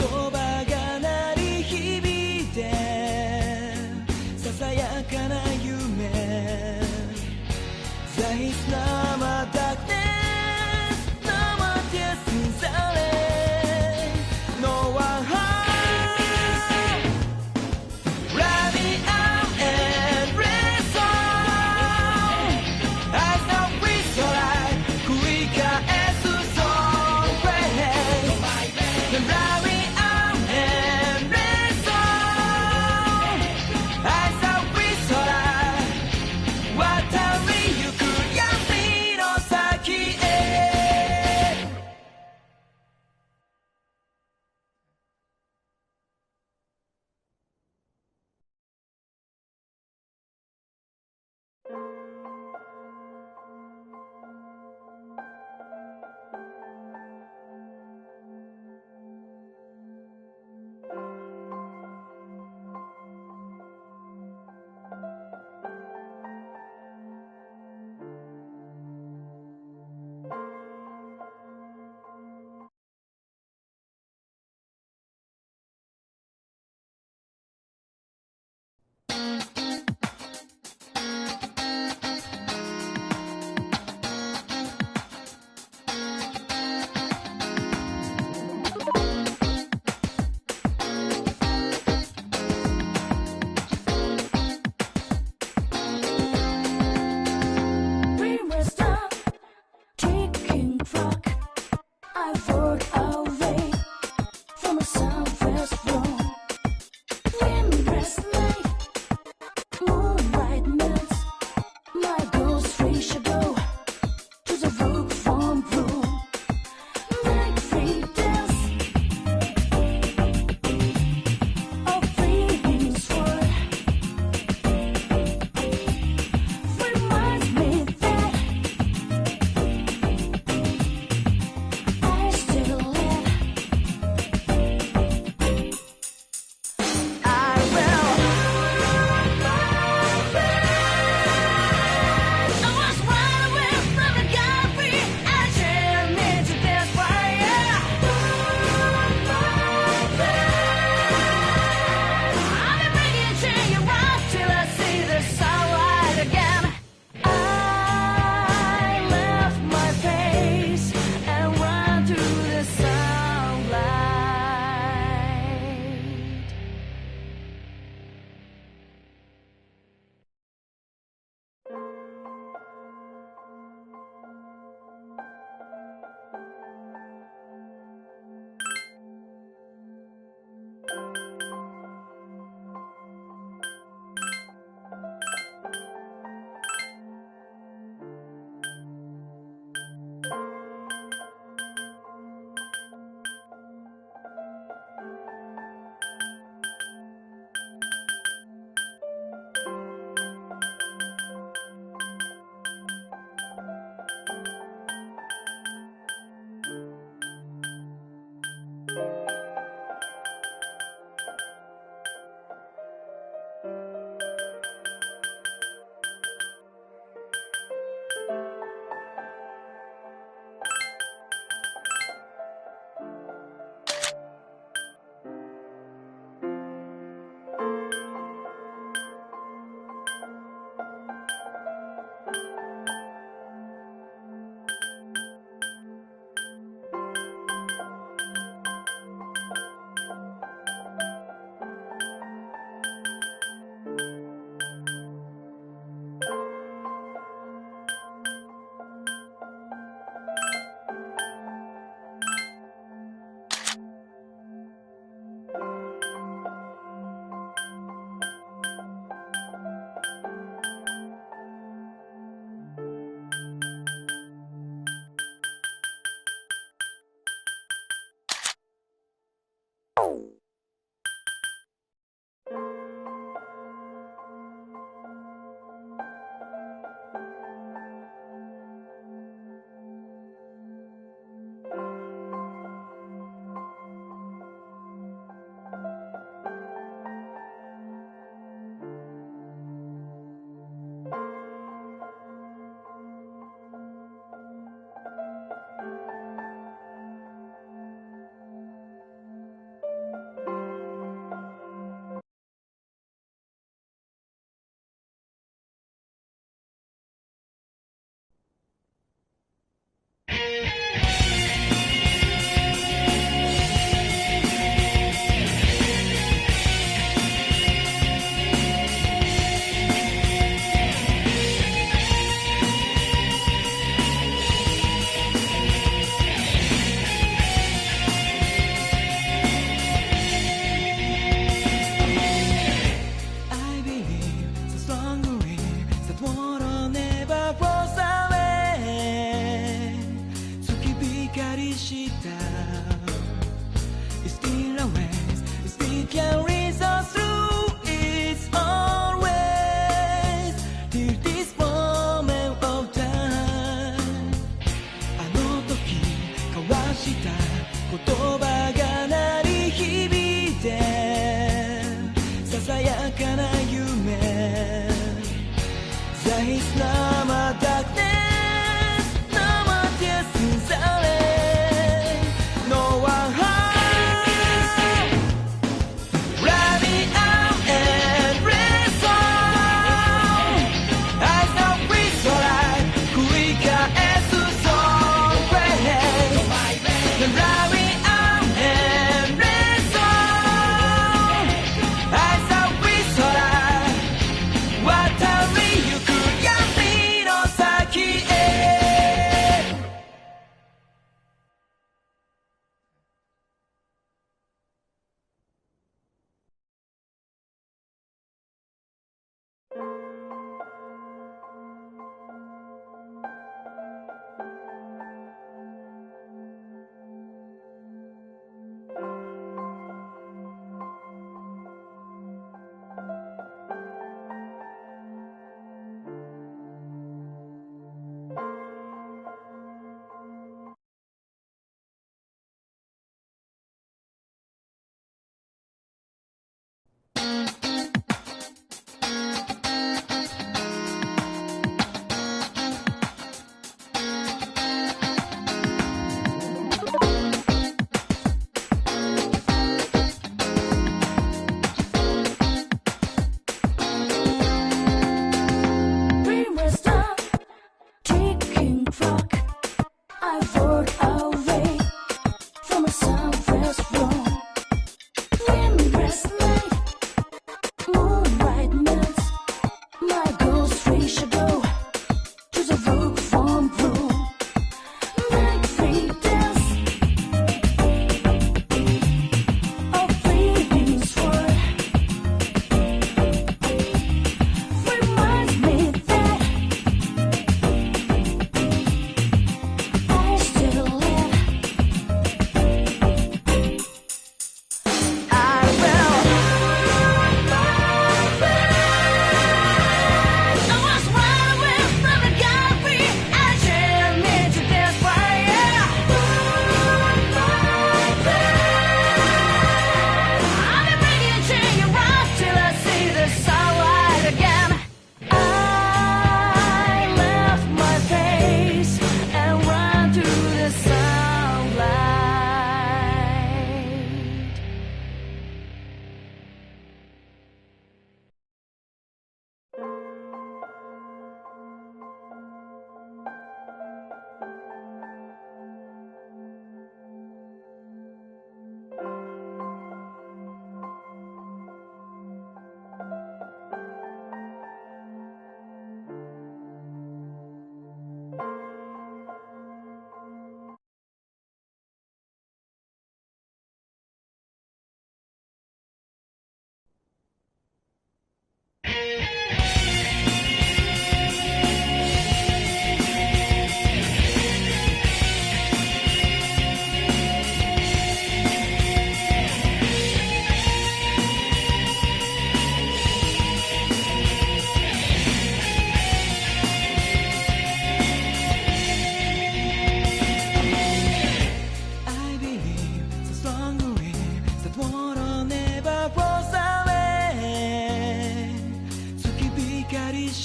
葉が鳴り響いてささやかな夢材質なまたくて生手すされ No one home Let me out and rest on I stop with your life 繰り返す song play Let me out and rest on I stop with your life 渡りゆく闇の先へ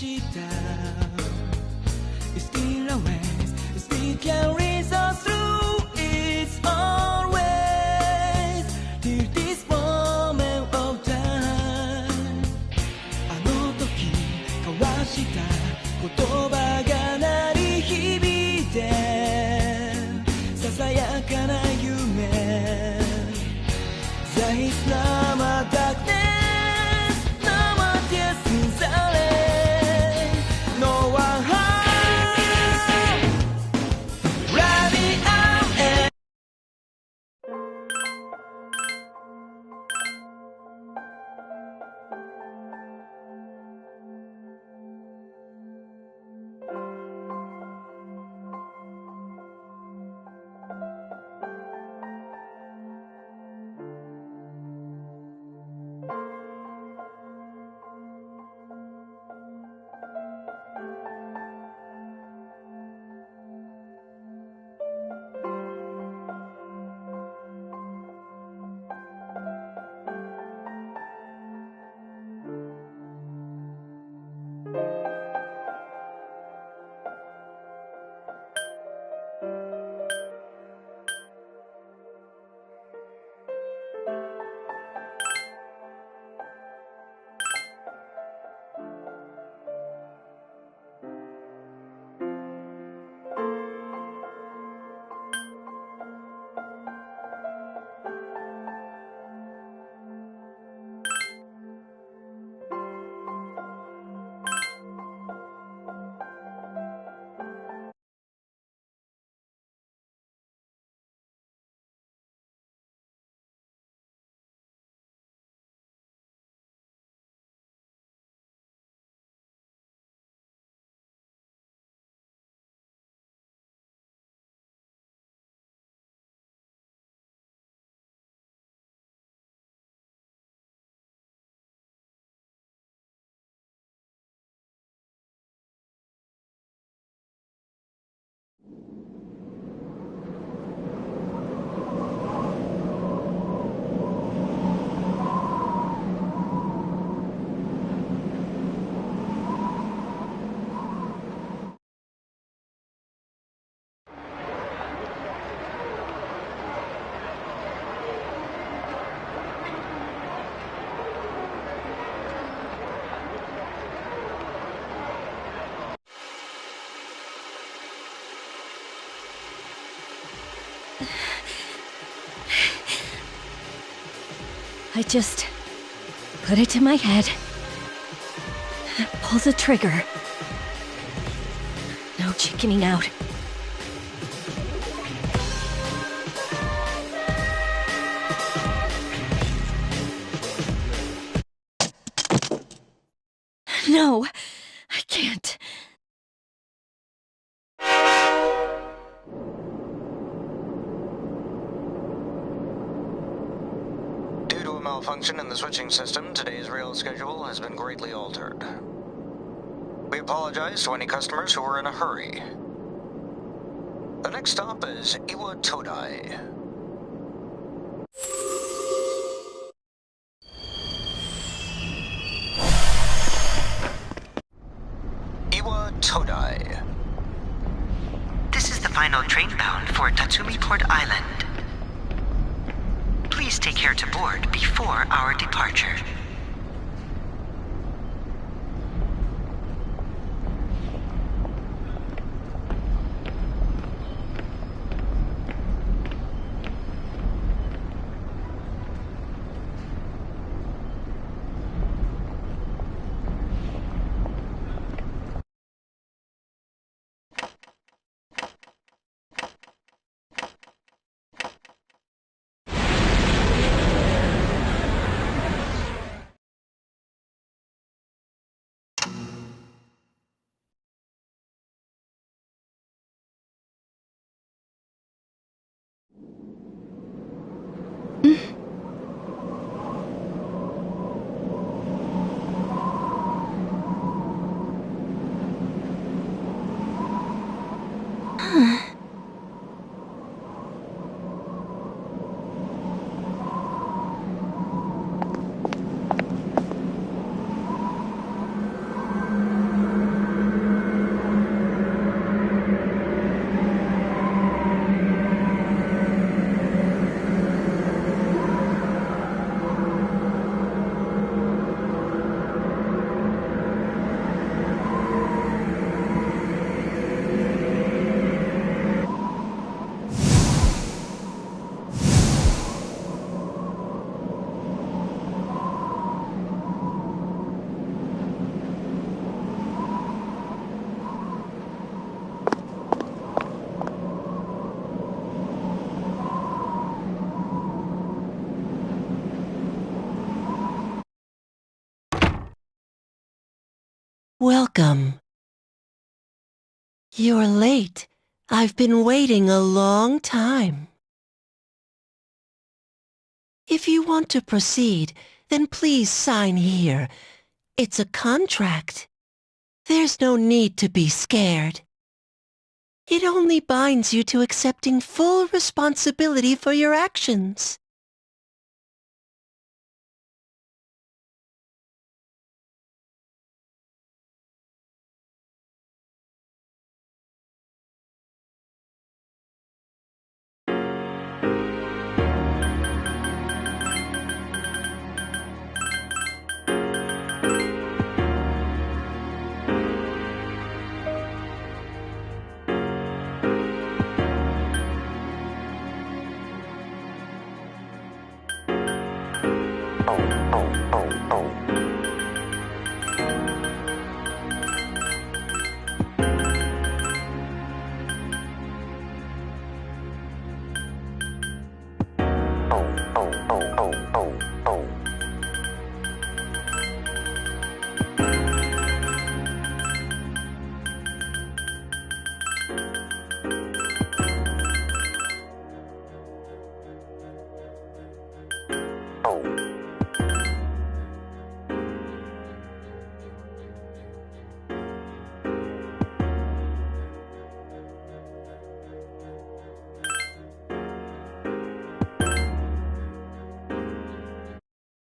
した It's still a ways It still carries us through It's always Till this moment of time あの時交わした言葉が鳴り響いてささやかな夢 There is no more darkness, no more tears in silence. No one home, running out and I just put it to my head, pull the trigger. No chickening out. No, I can't. Due to a malfunction in the switching system, today's rail schedule has been greatly altered. We apologize to any customers who were in a hurry. The next stop is Iwa Todai. Iwa Todai. This is the final train bound for Tatsumi Port Island. Please take care to board before our departure. Welcome. You're late. I've been waiting a long time. If you want to proceed, then please sign here. It's a contract. There's no need to be scared. It only binds you to accepting full responsibility for your actions.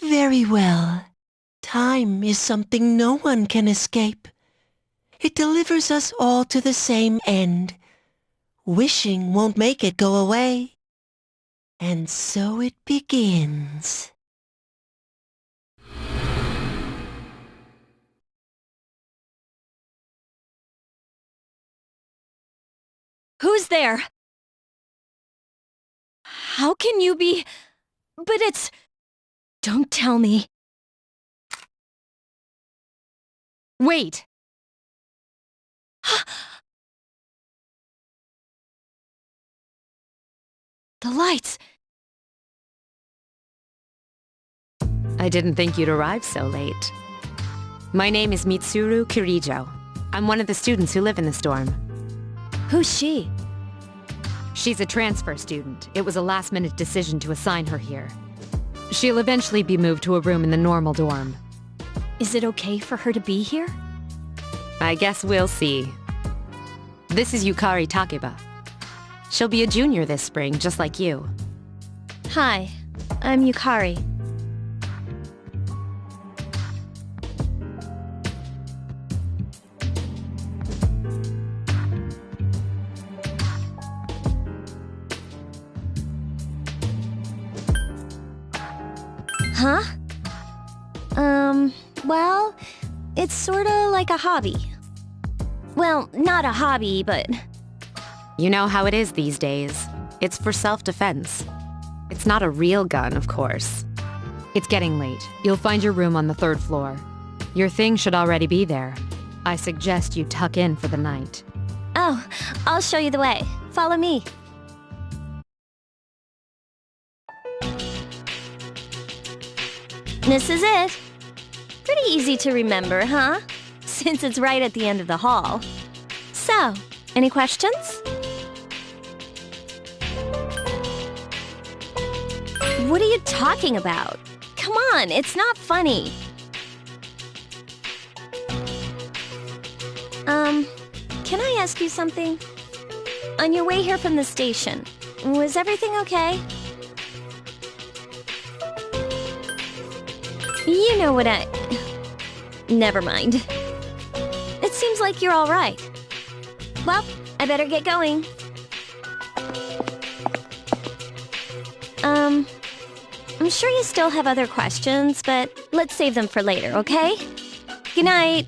Very well. Time is something no one can escape. It delivers us all to the same end. Wishing won't make it go away. And so it begins. Who's there? How can you be... But it's... Don't tell me. Wait! The lights! I didn't think you'd arrive so late. My name is Mitsuru Kirijo. I'm one of the students who live in this dorm. Who's she? She's a transfer student. It was a last-minute decision to assign her here. She'll eventually be moved to a room in the normal dorm. Is it okay for her to be here? I guess we'll see. This is Yukari Takeba. She'll be a junior this spring, just like you. Hi, I'm Yukari. Huh? Well, it's sorta like a hobby. Well, not a hobby, but... You know how it is these days. It's for self-defense. It's not a real gun, of course. It's getting late. You'll find your room on the 3rd floor. Your thing should already be there. I suggest you tuck in for the night. Oh, I'll show you the way. Follow me. This is it. Pretty easy to remember, huh? Since it's right at the end of the hall. So, any questions? What are you talking about? Come on, it's not funny. Can I ask you something? On your way here from the station, was everything okay? You know what Never mind. It seems like you're all right. Well, I better get going. I'm sure you still have other questions, but let's save them for later, okay? Good night.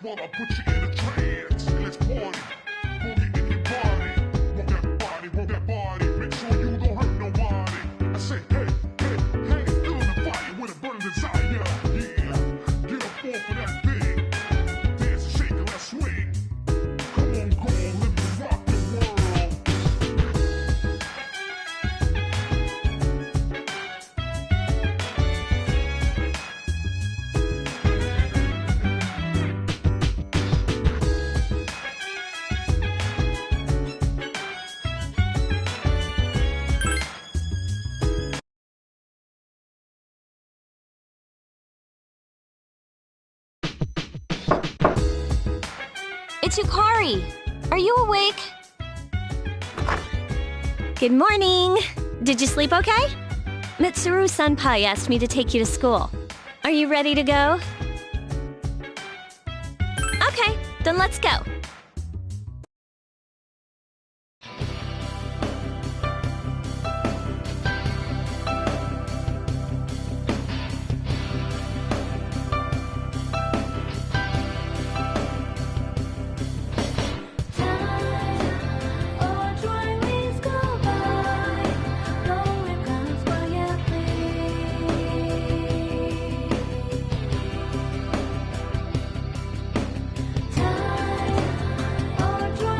while I put you in a trance. Let's party, boogie in your body. Rock that body, rock that body. Make sure you don't hurt nobody. I say, hey, hey, hey, feel the fire with a burning desire. Yeah, get up off of that thing. Dance, shake, and let's swing. Come on, go on, let me rock the world. It's Yukari. Are you awake? Good morning. Did you sleep okay? Mitsuru Senpai asked me to take you to school. Are you ready to go? Okay, then let's go.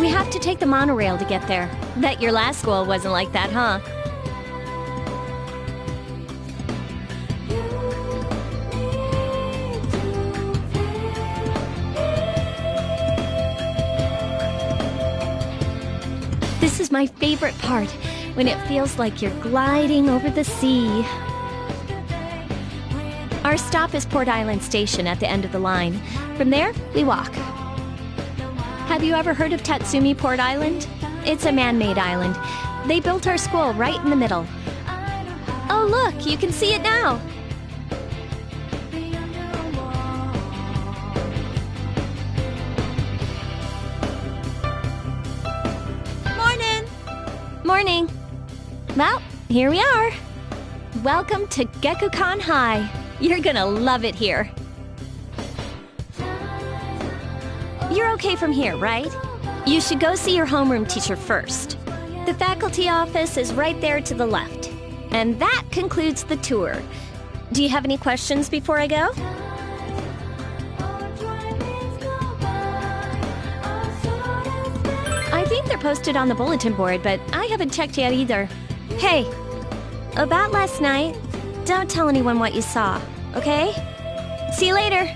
We have to take the monorail to get there. Bet your last school wasn't like that, huh? This is my favorite part, when it feels like you're gliding over the sea. Our stop is Port Island Station at the end of the line. From there, we walk. Have you ever heard of Tatsumi Port Island? It's a man-made island. They built our school right in the middle. Oh look, you can see it now! Morning! Morning! Well, here we are. Welcome to Gekukan High. You're gonna love it here. You're okay from here, right? You should go see your homeroom teacher first. The faculty office is right there to the left. And that concludes the tour. Do you have any questions before I go? I think they're posted on the bulletin board, but I haven't checked yet either. Hey, about last night, don't tell anyone what you saw, okay? See you later!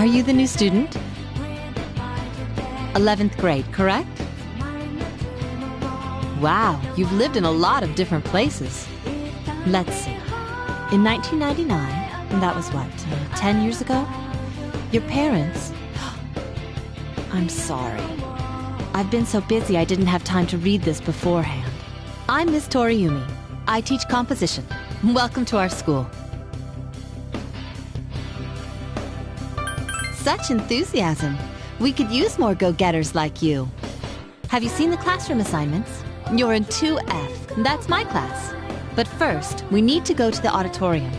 you the new student? 11th grade, correct? Wow, you've lived in a lot of different places. Let's see. In 1999, and that was what, 10 years ago? Your parents... I'm sorry. I've been so busy I didn't have time to read this beforehand. I'm Miss Toriumi. I teach composition. Welcome to our school. Such enthusiasm. We could use more go-getters like you. Have you seen the classroom assignments? You're in 2F. That's my class. But first, we need to go to the auditorium.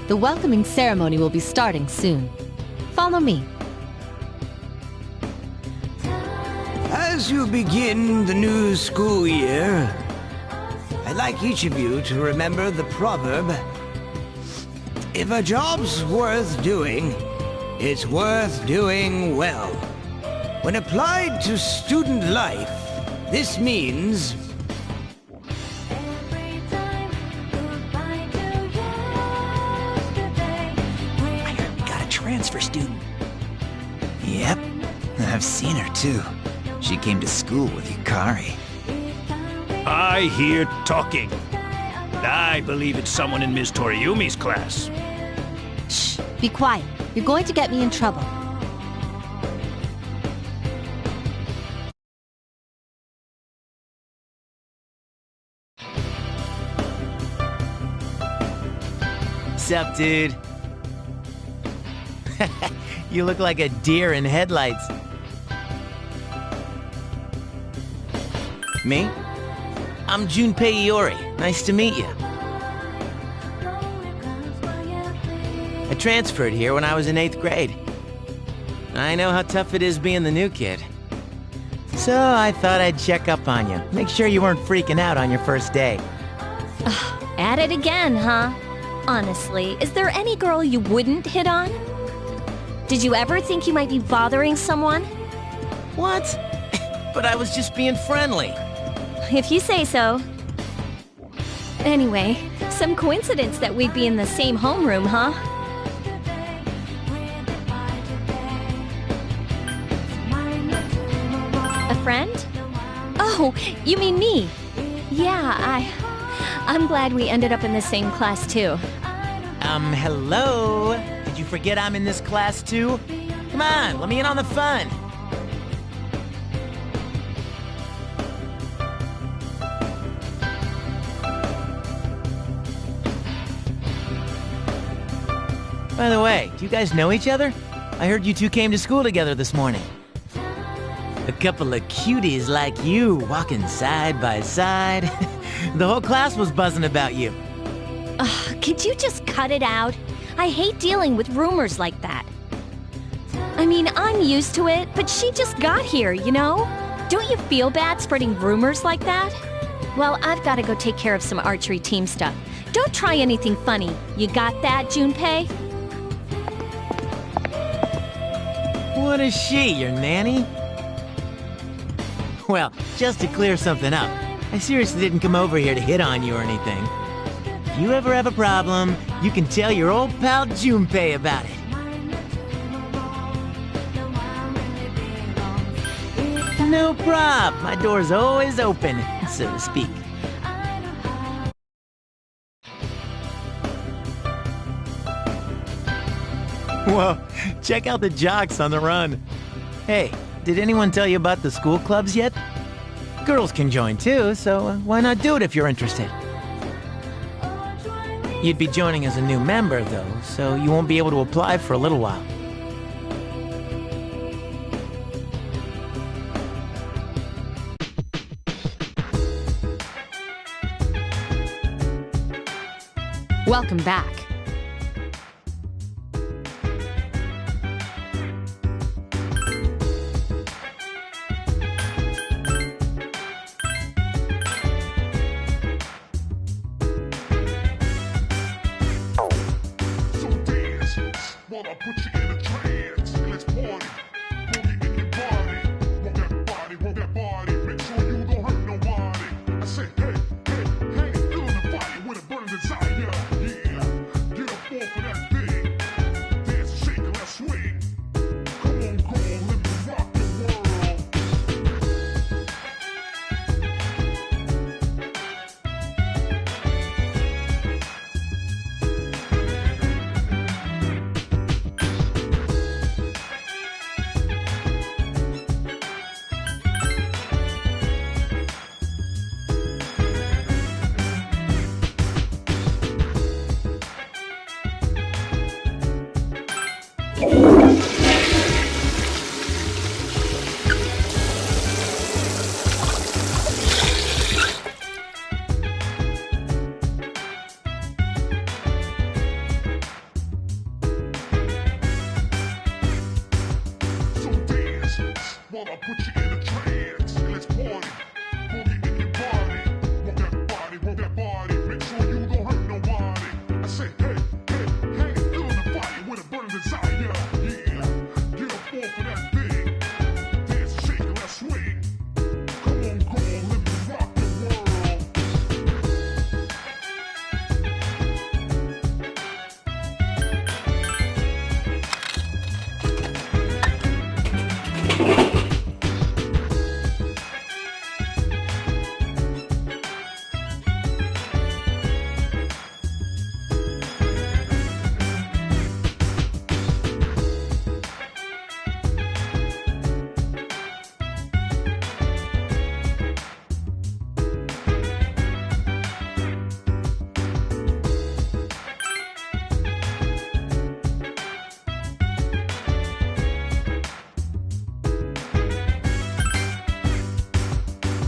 The welcoming ceremony will be starting soon. Follow me. As you begin the new school year, I'd like each of you to remember the proverb, if a job's worth doing, it's worth doing well. When applied to student life, this means... I heard we got a transfer student. Yep, I've seen her too. She came to school with Yukari. I hear talking. I believe it's someone in Ms. Toriumi's class. Shh, be quiet. You're going to get me in trouble. Sup, dude? You look like a deer in headlights. Me? I'm Junpei Iori. Nice to meet you. I transferred here when I was in 8th grade. I know how tough it is being the new kid. So I thought I'd check up on you. Make sure you weren't freaking out on your first day. At it again, huh? Honestly, is there any girl you wouldn't hit on? Did you ever think you might be bothering someone? What? But I was just being friendly. If you say so. Anyway, some coincidence that we'd be in the same homeroom, huh? A friend? Oh, you mean me? Yeah, I'm glad we ended up in the same class too. Hello? Did you forget I'm in this class too? Come on, let me in on the fun. By the way, do you guys know each other? I heard you two came to school together this morning. A couple of cuties like you walking side by side. The whole class was buzzing about you. Could you just cut it out? I hate dealing with rumors like that. I mean, I'm used to it, but she just got here, you know? Don't you feel bad spreading rumors like that? Well, I've got to go take care of some archery team stuff. Don't try anything funny. You got that, Junpei? What is she, your nanny? Well, just to clear something up, I seriously didn't come over here to hit on you or anything. If you ever have a problem, you can tell your old pal Junpei about it. No prob. My door's always open, so to speak. Whoa, check out the jocks on the run. Hey, did anyone tell you about the school clubs yet? Girls can join too, so why not do it if you're interested? You'd be joining as a new member, though, so you won't be able to apply for a little while. Welcome back. So dance while I put you in a trance. Let's party. Boogie in your body. Rock that body, rock that body. Make sure you don't hurt nobody. I say, hey, hey, hey, feeling the fire with a burning desire. Yeah. So dance while I put you in a trance. And let's party. Boogie in your body. Rock that body. Make sure you don't hurt nobody. I say, hey, hey, hey, feeling the fire with a burning desire. Yeah, get up off of that thing. Dance, shake, and let's swing. Come on, girl, let me rock the world.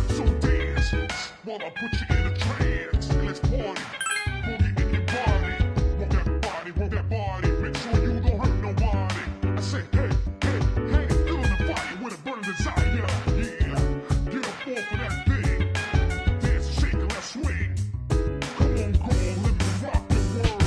So dance while I put you in a trance. And let's party. Boogie in your body. Rock that body. Make sure you don't hurt nobody. I say, hey, hey, hey, feeling the fire with a burning desire. Yeah, get up off of that thing. Dance, shake, and let's swing. Come on, girl, let me rock the world.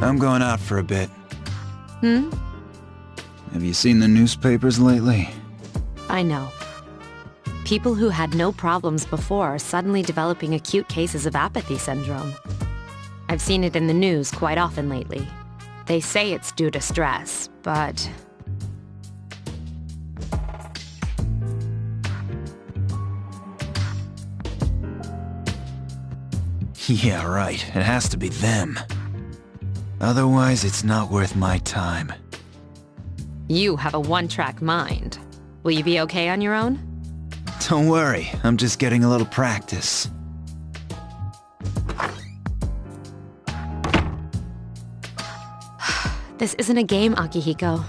I'm going out for a bit. Hmm? Have you seen the newspapers lately? I know. People who had no problems before are suddenly developing acute cases of apathy syndrome. I've seen it in the news quite often lately. They say it's due to stress, but... Yeah, right. It has to be them. Otherwise, it's not worth my time. You have a one-track mind. Will you be okay on your own? Don't worry, I'm just getting a little practice. This isn't a game, Akihiko.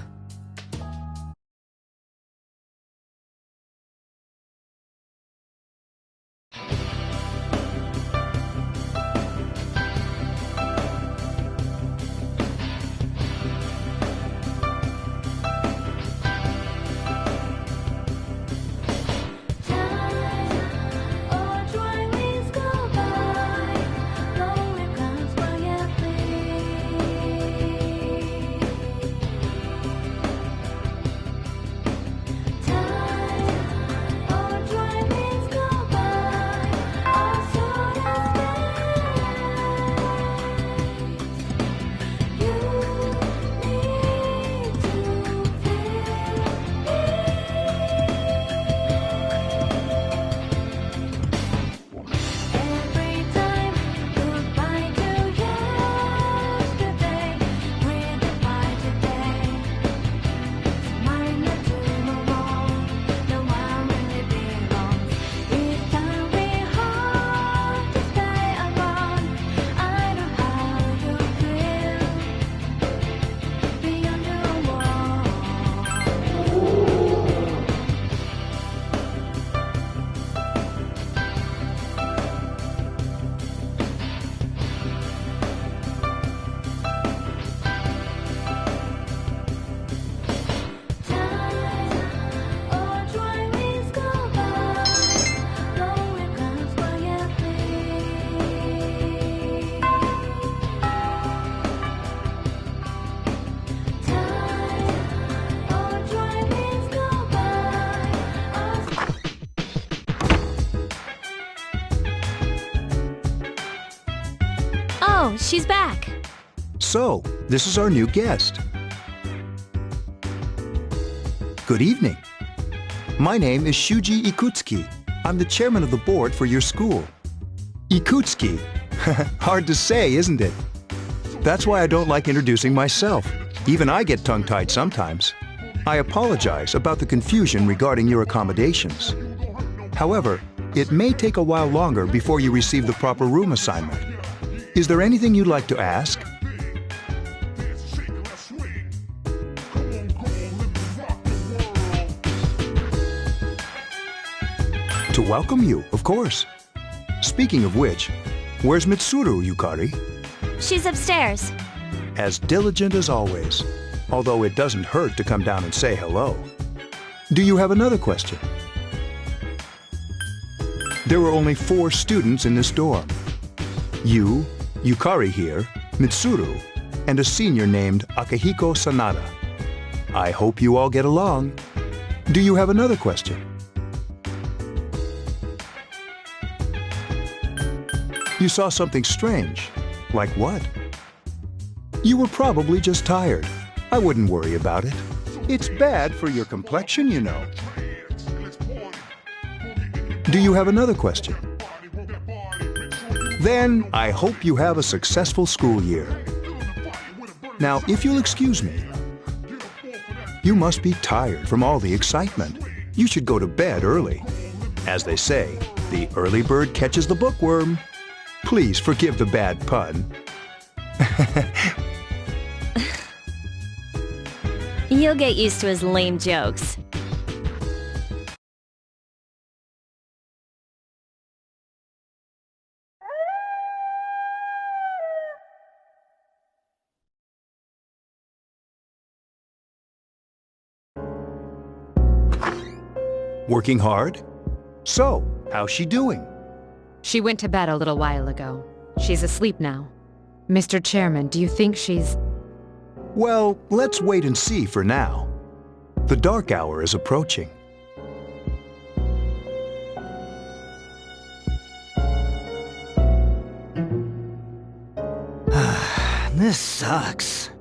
she's back. So, this is our new guest. Good evening. My name is Shuji Ikutsuki. I'm the chairman of the board for your school. Ikutsuki. Hard to say, isn't it? That's why I don't like introducing myself. Even I get tongue-tied sometimes. I apologize about the confusion regarding your accommodations. However, it may take a while longer before you receive the proper room assignment. Is there anything you'd like to ask? To welcome you, of course. Speaking of which, where's Mitsuru, Yukari? She's upstairs. As diligent as always, although it doesn't hurt to come down and say hello. Do you have another question? There were only 4 students in this dorm. You, Yukari here, Mitsuru, and a senior named Akihiko Sanada. I hope you all get along. Do you have another question? You saw something strange. Like what? You were probably just tired. I wouldn't worry about it. It's bad for your complexion, you know. Do you have another question? Then I hope you have a successful school year. Now, if you'll excuse me, you must be tired from all the excitement. You should go to bed early. As they say, the early bird catches the bookworm. Please forgive the bad pun. You'll get used to his lame jokes. Working hard? So, how's she doing? She went to bed a little while ago. She's asleep now. Mr. Chairman, do you think she's... Well, let's wait and see for now. The dark hour is approaching. This sucks.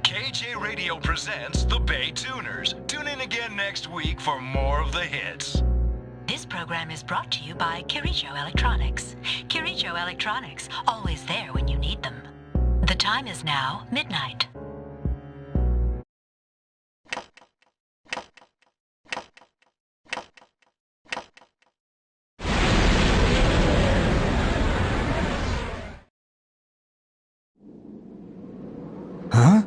KJ Radio presents The Bay Tuners. Tune in again next week for more of the hits. This program is brought to you by Kirijo Electronics. Kirijo Electronics, always there when you need them. The time is now midnight. Huh?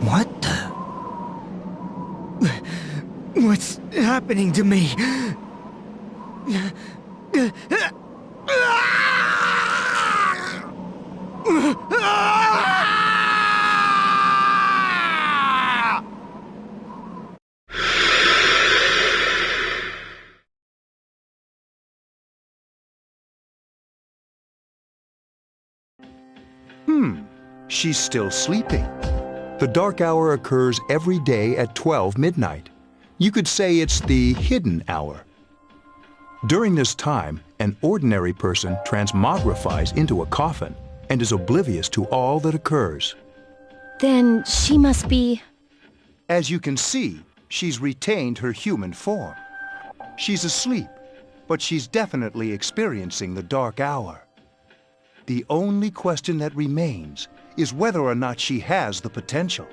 What the? What's happening to me? She's still sleeping. The dark hour occurs every day at 12 midnight. You could say it's the hidden hour. During this time, an ordinary person transmogrifies into a coffin and is oblivious to all that occurs. Then she must be... As you can see, she's retained her human form. She's asleep, but she's definitely experiencing the dark hour. The only question that remains is whether or not she has the potential.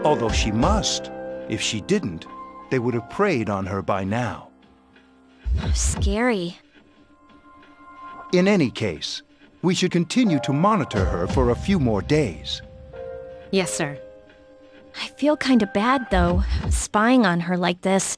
Although she must. If she didn't, they would have preyed on her by now. Scary. In any case, we should continue to monitor her for a few more days. Yes, sir. I feel kinda bad, though, spying on her like this.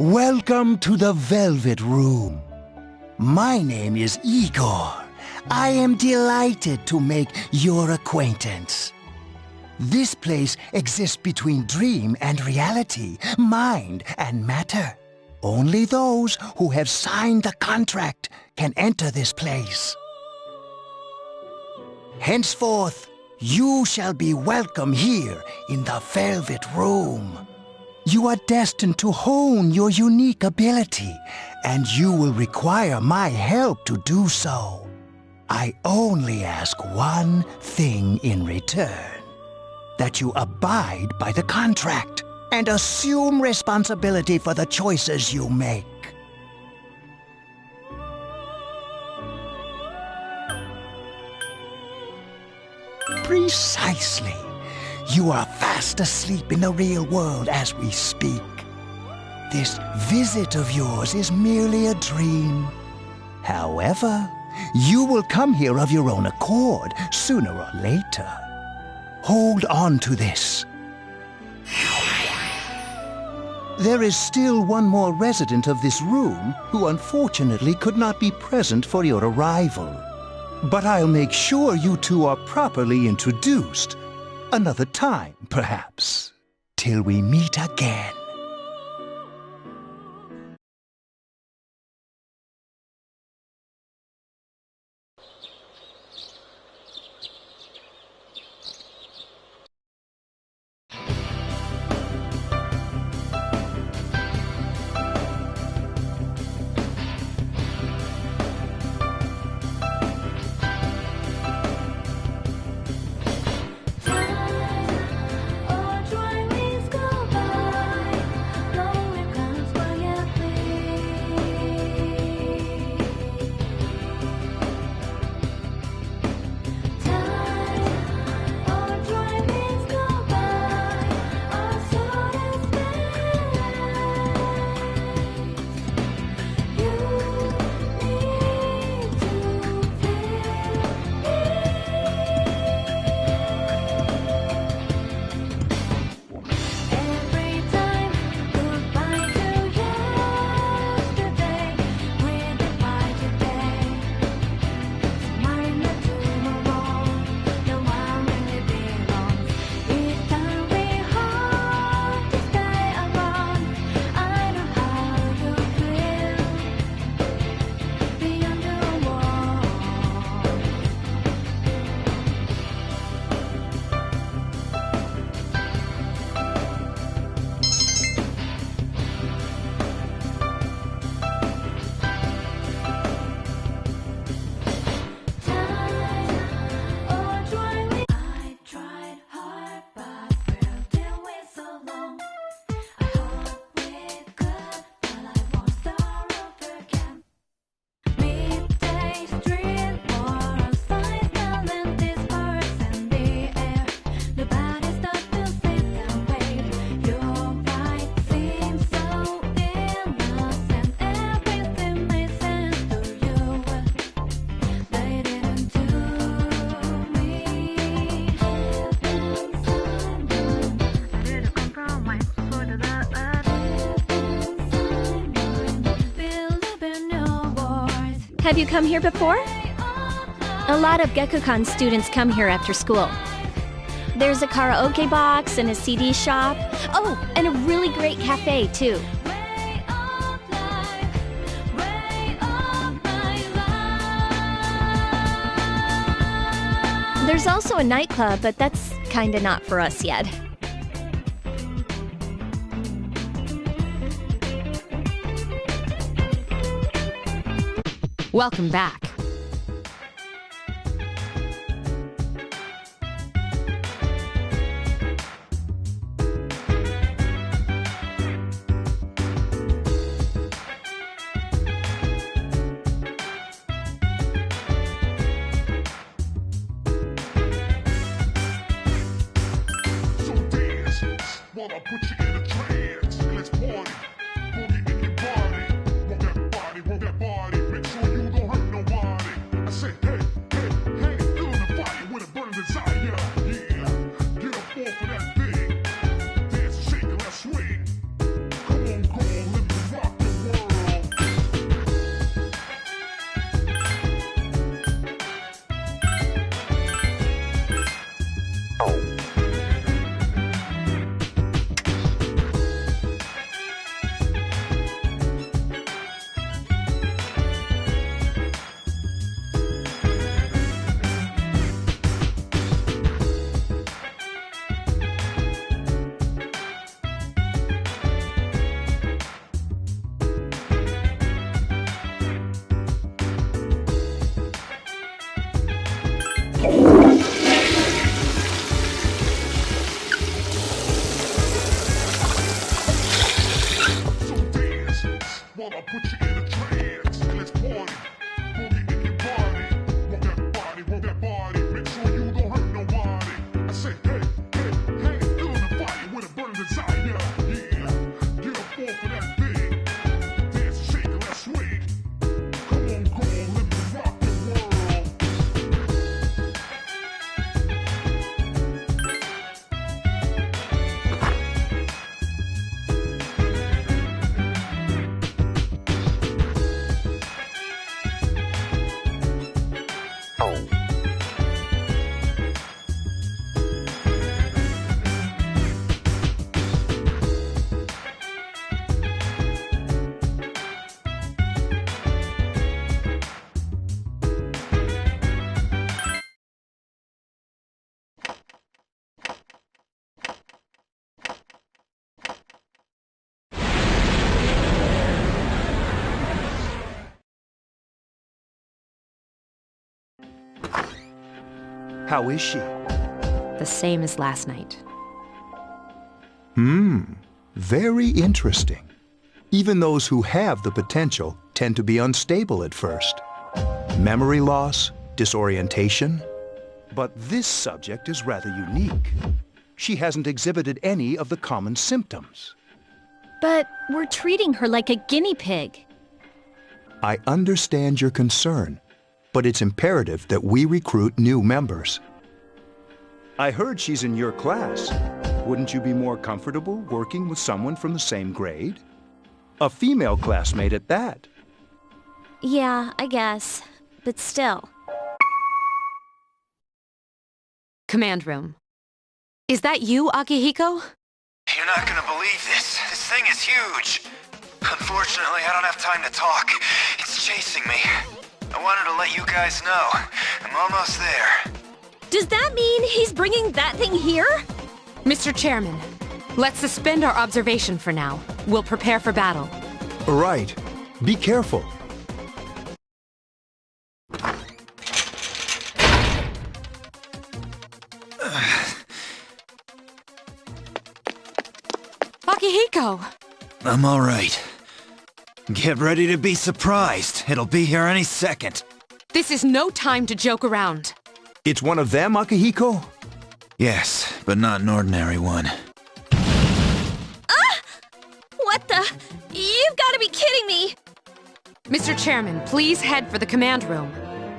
Welcome to the Velvet Room. My name is Igor. I am delighted to make your acquaintance. This place exists between dream and reality, mind and matter. Only those who have signed the contract can enter this place. Henceforth, you shall be welcome here in the Velvet Room. You are destined to hone your unique ability, and you will require my help to do so. I only ask one thing in return: that you abide by the contract and assume responsibility for the choices you make. Precisely. You are fast asleep in the real world as we speak. This visit of yours is merely a dream. However, you will come here of your own accord, sooner or later. Hold on to this. There is still one more resident of this room who unfortunately could not be present for your arrival. But I'll make sure you two are properly introduced. Another time, perhaps. Till we meet again. Have you come here before? A lot of Gekukan students come here after school. There's a karaoke box and a CD shop. Oh, and a really great cafe, too. There's also a nightclub, but that's kinda not for us yet. Welcome back. While I put you in a trance, let's party. Boogie in your body. Want that body. Make sure you don't hurt nobody. I say, hey, feeling the fire with a burning desire. Yeah, get up off of that thing. Dance, shake, and let's swing. Come on, live the While I put you in a trance, let's party. Boogie in your body. Want that body. Make sure you don't hurt nobody. I say, hey, hey, hey, feeling the fire with a burning desire. Yeah, get up off of that thing. Dance, shake, let's swing. Come on, girl, let me rock the world. How is she? The same as last night. Very interesting. Even those who have the potential tend to be unstable at first. Memory loss, disorientation. But this subject is rather unique. She hasn't exhibited any of the common symptoms. But we're treating her like a guinea pig. I understand your concern, but it's imperative that we recruit new members. I heard she's in your class. Wouldn't you be more comfortable working with someone from the same grade? A female classmate at that. Yeah, I guess. But still. Command room. Is that you, Akihiko? You're not gonna believe this. This thing is huge. Unfortunately, I don't have time to talk. It's chasing me. I wanted to let you guys know. I'm almost there. Does that mean he's bringing that thing here? Mr. Chairman, let's suspend our observation for now. We'll prepare for battle. Right. Be careful. Akihiko! I'm all right. Get ready to be surprised. It'll be here any second. This is no time to joke around. It's one of them, Akihiko? Yes, but not an ordinary one. Ah! What the? You've got to be kidding me! Mr. Chairman, please head for the command room.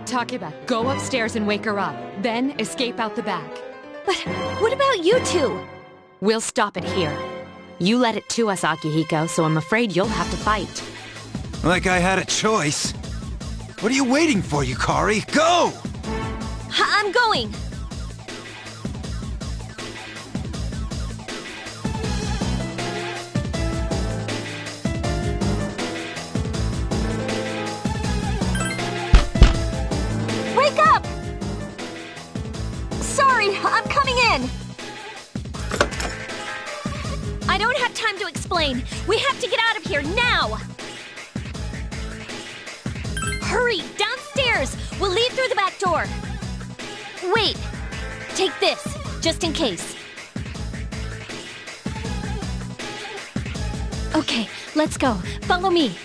Takeba, go upstairs and wake her up. Then escape out the back. But what about you two? We'll stop it here. You led it to us, Akihiko, so I'm afraid you'll have to fight. Like I had a choice. What are you waiting for, Yukari? Go! I'm going! Wake up! Sorry, I'm coming in! I don't have time to explain. We have to get out of here now! Hurry, downstairs! We'll leave through the back door. Wait! Take this, just in case. Okay, let's go. Follow me.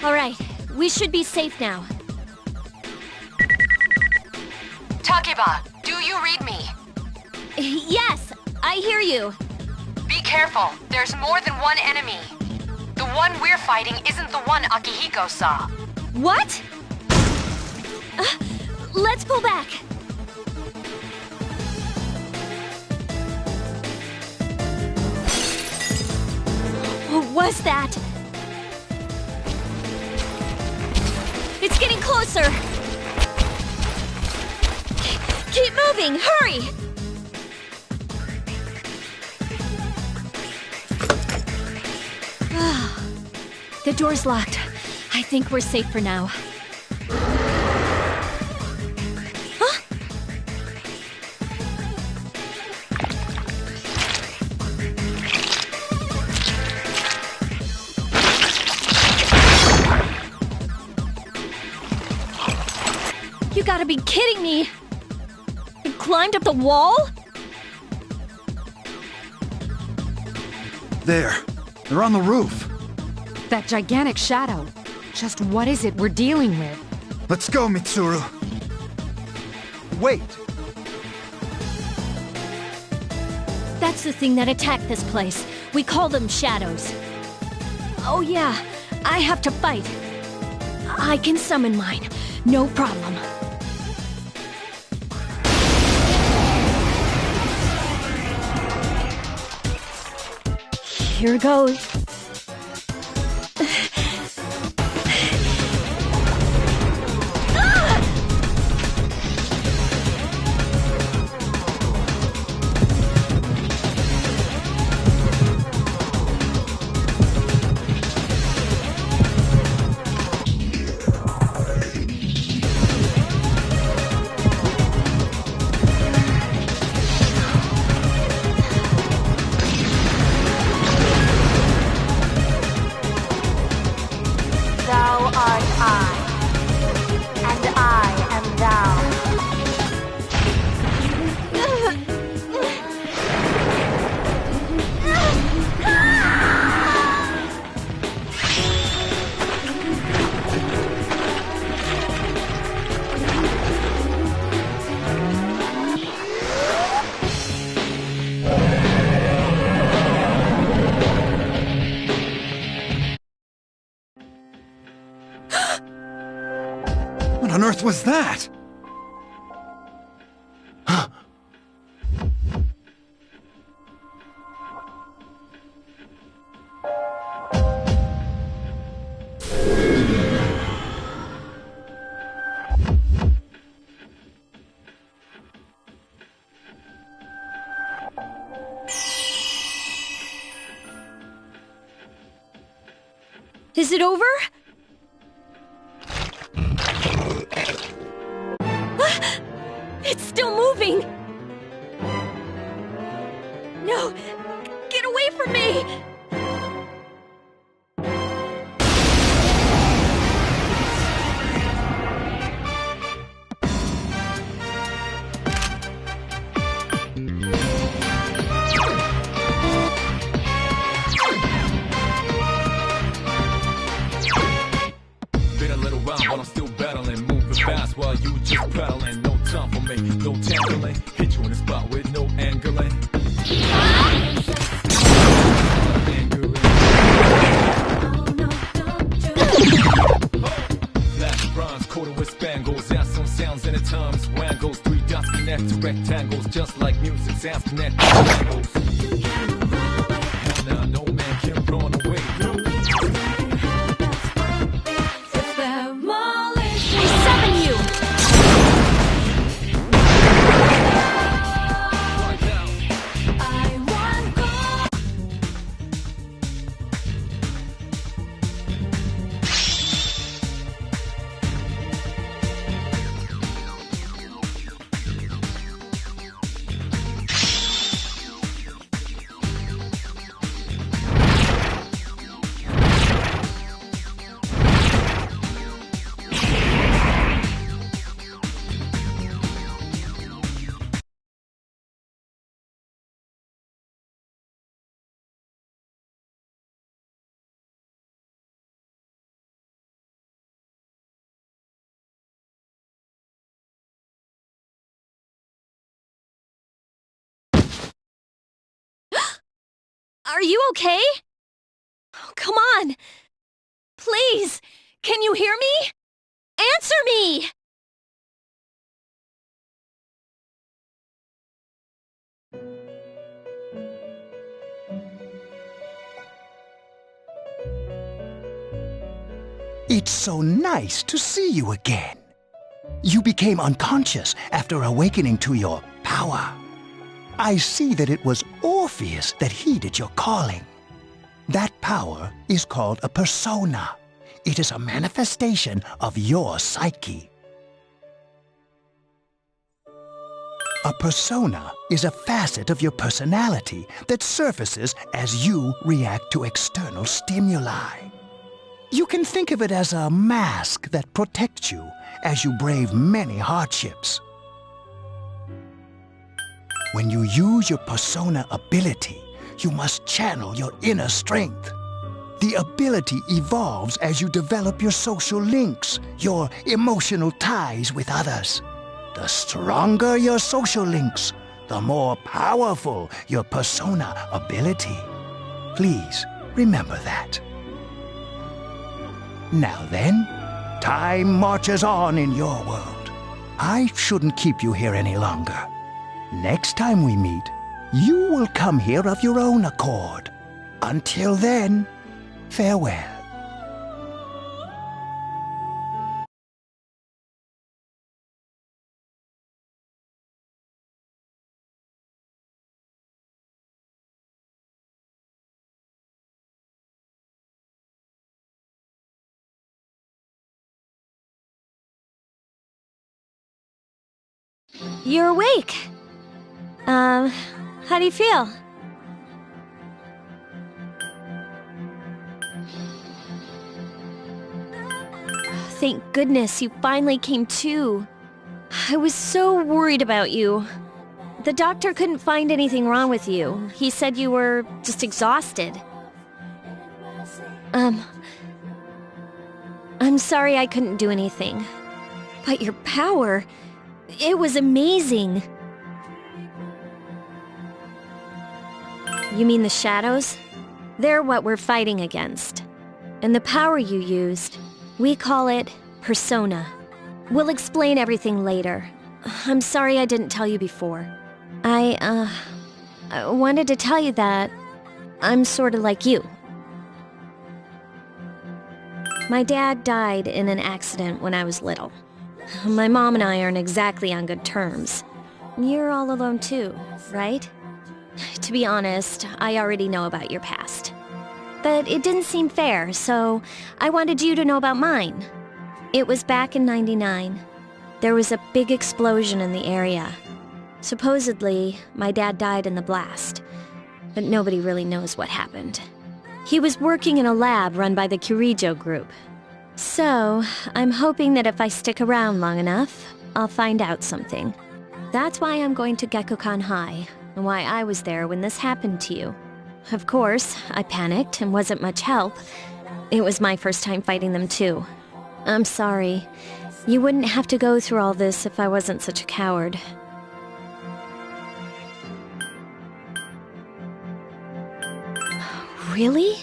Alright, we should be safe now. Takeba, do you read me? Yes, I hear you. Be careful. There's more than one enemy. The one we're fighting isn't the one Akihiko saw. What? Let's pull back. What was that? It's getting closer. Keep moving, hurry! The door's locked. I think we're safe for now. Huh? gotta be kidding me! It climbed up the wall? There. They're on the roof. That gigantic shadow. Just what is it we're dealing with? Let's go, Mitsuru. Wait. That's the thing that attacked this place. We call them shadows. Oh yeah, I have to fight. I can summon mine. No problem. Here goes. What on earth was that? Is it over? It's still moving! No! Get away from me! Been a little while, but I'm still battling, moving fast while you just battling. No time for me, no tangling. Hit you in the spot with no angling. Flash bronze coated with spangles, add some sounds in the times. Wangles, 3 dots connect to rectangles, just like music sounds connect to triangles. Hell nah, no man can run away. Are you okay? Oh, come on! Please! Can you hear me? Answer me! It's so nice to see you again. You became unconscious after awakening to your power. I see that it was Orpheus that heeded your calling. That power is called a persona. It is a manifestation of your psyche. A persona is a facet of your personality that surfaces as you react to external stimuli. You can think of it as a mask that protects you as you brave many hardships. When you use your persona ability, you must channel your inner strength. The ability evolves as you develop your social links, your emotional ties with others. The stronger your social links, the more powerful your persona ability. Please remember that. Now then, time marches on in your world. I shouldn't keep you here any longer. Next time we meet, you will come here of your own accord. Until then, farewell. You're awake. How do you feel? Thank goodness you finally came to. I was so worried about you. The doctor couldn't find anything wrong with you. He said you were just exhausted. I'm sorry I couldn't do anything. But your power, it was amazing. You mean the shadows? They're what we're fighting against. And the power you used, we call it persona. We'll explain everything later. I'm sorry I didn't tell you before. I wanted to tell you that I'm sort of like you. My dad died in an accident when I was little. My mom and I aren't exactly on good terms. You're all alone too, right? To be honest, I already know about your past. But it didn't seem fair, so I wanted you to know about mine. It was back in '99. There was a big explosion in the area. Supposedly, my dad died in the blast, but nobody really knows what happened. He was working in a lab run by the Kirijo group. So, I'm hoping that if I stick around long enough, I'll find out something. That's why I'm going to Gekkoukan High, and why I was there when this happened to you. Of course, I panicked and wasn't much help. It was my first time fighting them too. I'm sorry. You wouldn't have to go through all this if I wasn't such a coward. Really?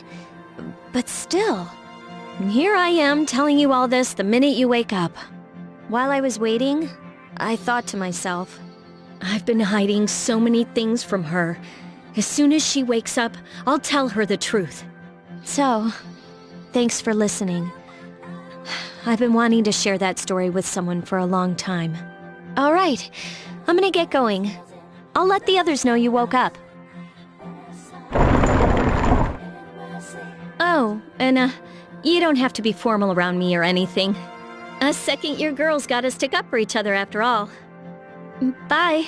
But still, here I am telling you all this the minute you wake up. While I was waiting, I thought to myself, I've been hiding so many things from her. As soon as she wakes up, I'll tell her the truth. So, thanks for listening. I've been wanting to share that story with someone for a long time. All right, I'm gonna get going. I'll let the others know you woke up. Oh, and you don't have to be formal around me or anything. Us second-year girls gotta stick up for each other after all. Bye.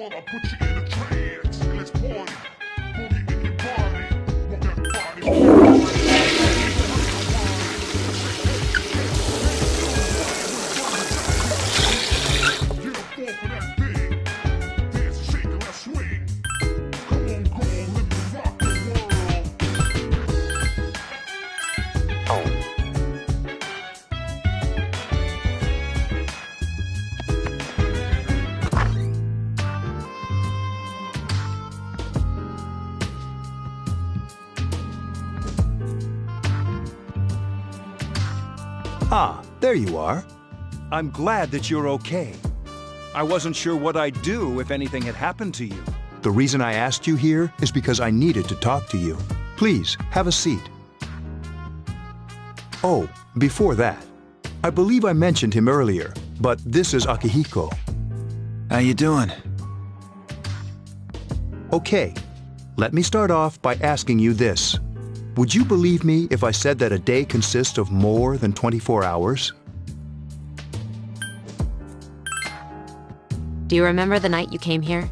wanna put you in a trance. Let's party. Boogie in your body. Want that body. Ah, there you are. I'm glad that you're okay. I wasn't sure what I'd do if anything had happened to you. The reason I asked you here is because I needed to talk to you. Please, have a seat. Oh, before that, I believe I mentioned him earlier, but this is Akihiko. How you doing? Okay, let me start off by asking you this. Would you believe me if I said that a day consists of more than 24 hours? Do you remember the night you came here?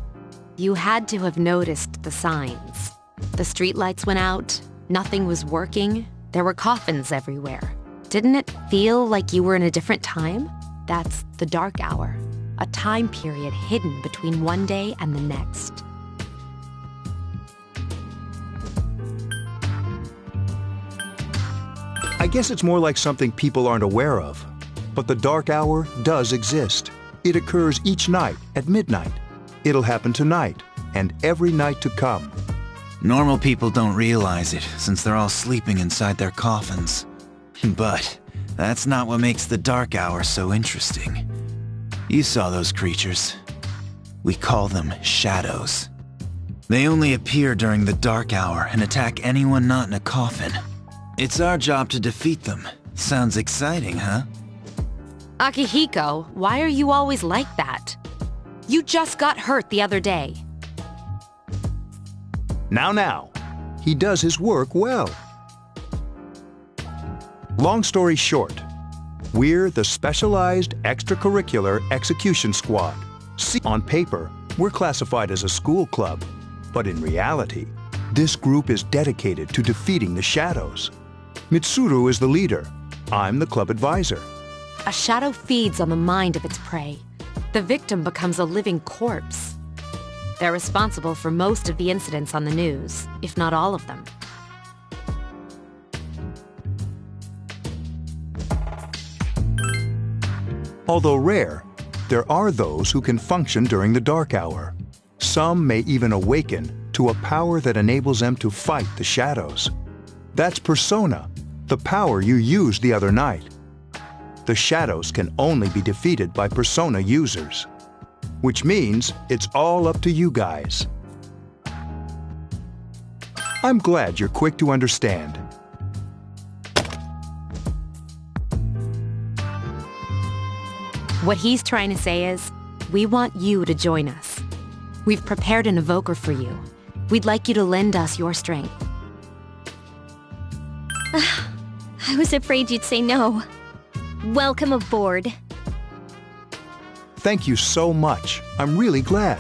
You had to have noticed the signs. The streetlights went out, nothing was working, there were coffins everywhere. Didn't it feel like you were in a different time? That's the dark hour, a time period hidden between one day and the next. I guess it's more like something people aren't aware of. But the dark hour does exist. It occurs each night at midnight. It'll happen tonight and every night to come. Normal people don't realize it, since they're all sleeping inside their coffins. But that's not what makes the dark hour so interesting. You saw those creatures. We call them shadows. They only appear during the dark hour and attack anyone not in a coffin. It's our job to defeat them. Sounds exciting, huh? Akihiko, why are you always like that? You just got hurt the other day. Now, he does his work well. Long story short, we're the Specialized Extracurricular Execution Squad. See, on paper, we're classified as a school club, but in reality, this group is dedicated to defeating the shadows. Mitsuru is the leader. I'm the club advisor. A shadow feeds on the mind of its prey. The victim becomes a living corpse. They're responsible for most of the incidents on the news, if not all of them. Although rare, there are those who can function during the dark hour. Some may even awaken to a power that enables them to fight the shadows. That's Persona, the power you used the other night. The shadows can only be defeated by Persona users, which means it's all up to you guys. I'm glad you're quick to understand. What he's trying to say is, we want you to join us. We've prepared an evoker for you. We'd like you to lend us your strength. I was afraid you'd say no. Welcome aboard. Thank you so much. I'm really glad.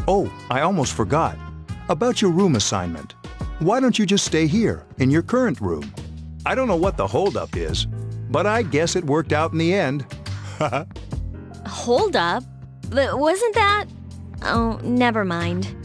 Oh, I almost forgot. About your room assignment. Why don't you just stay here, in your current room? I don't know what the holdup is, but I guess it worked out in the end. Hold up? Wasn't that? Oh, never mind.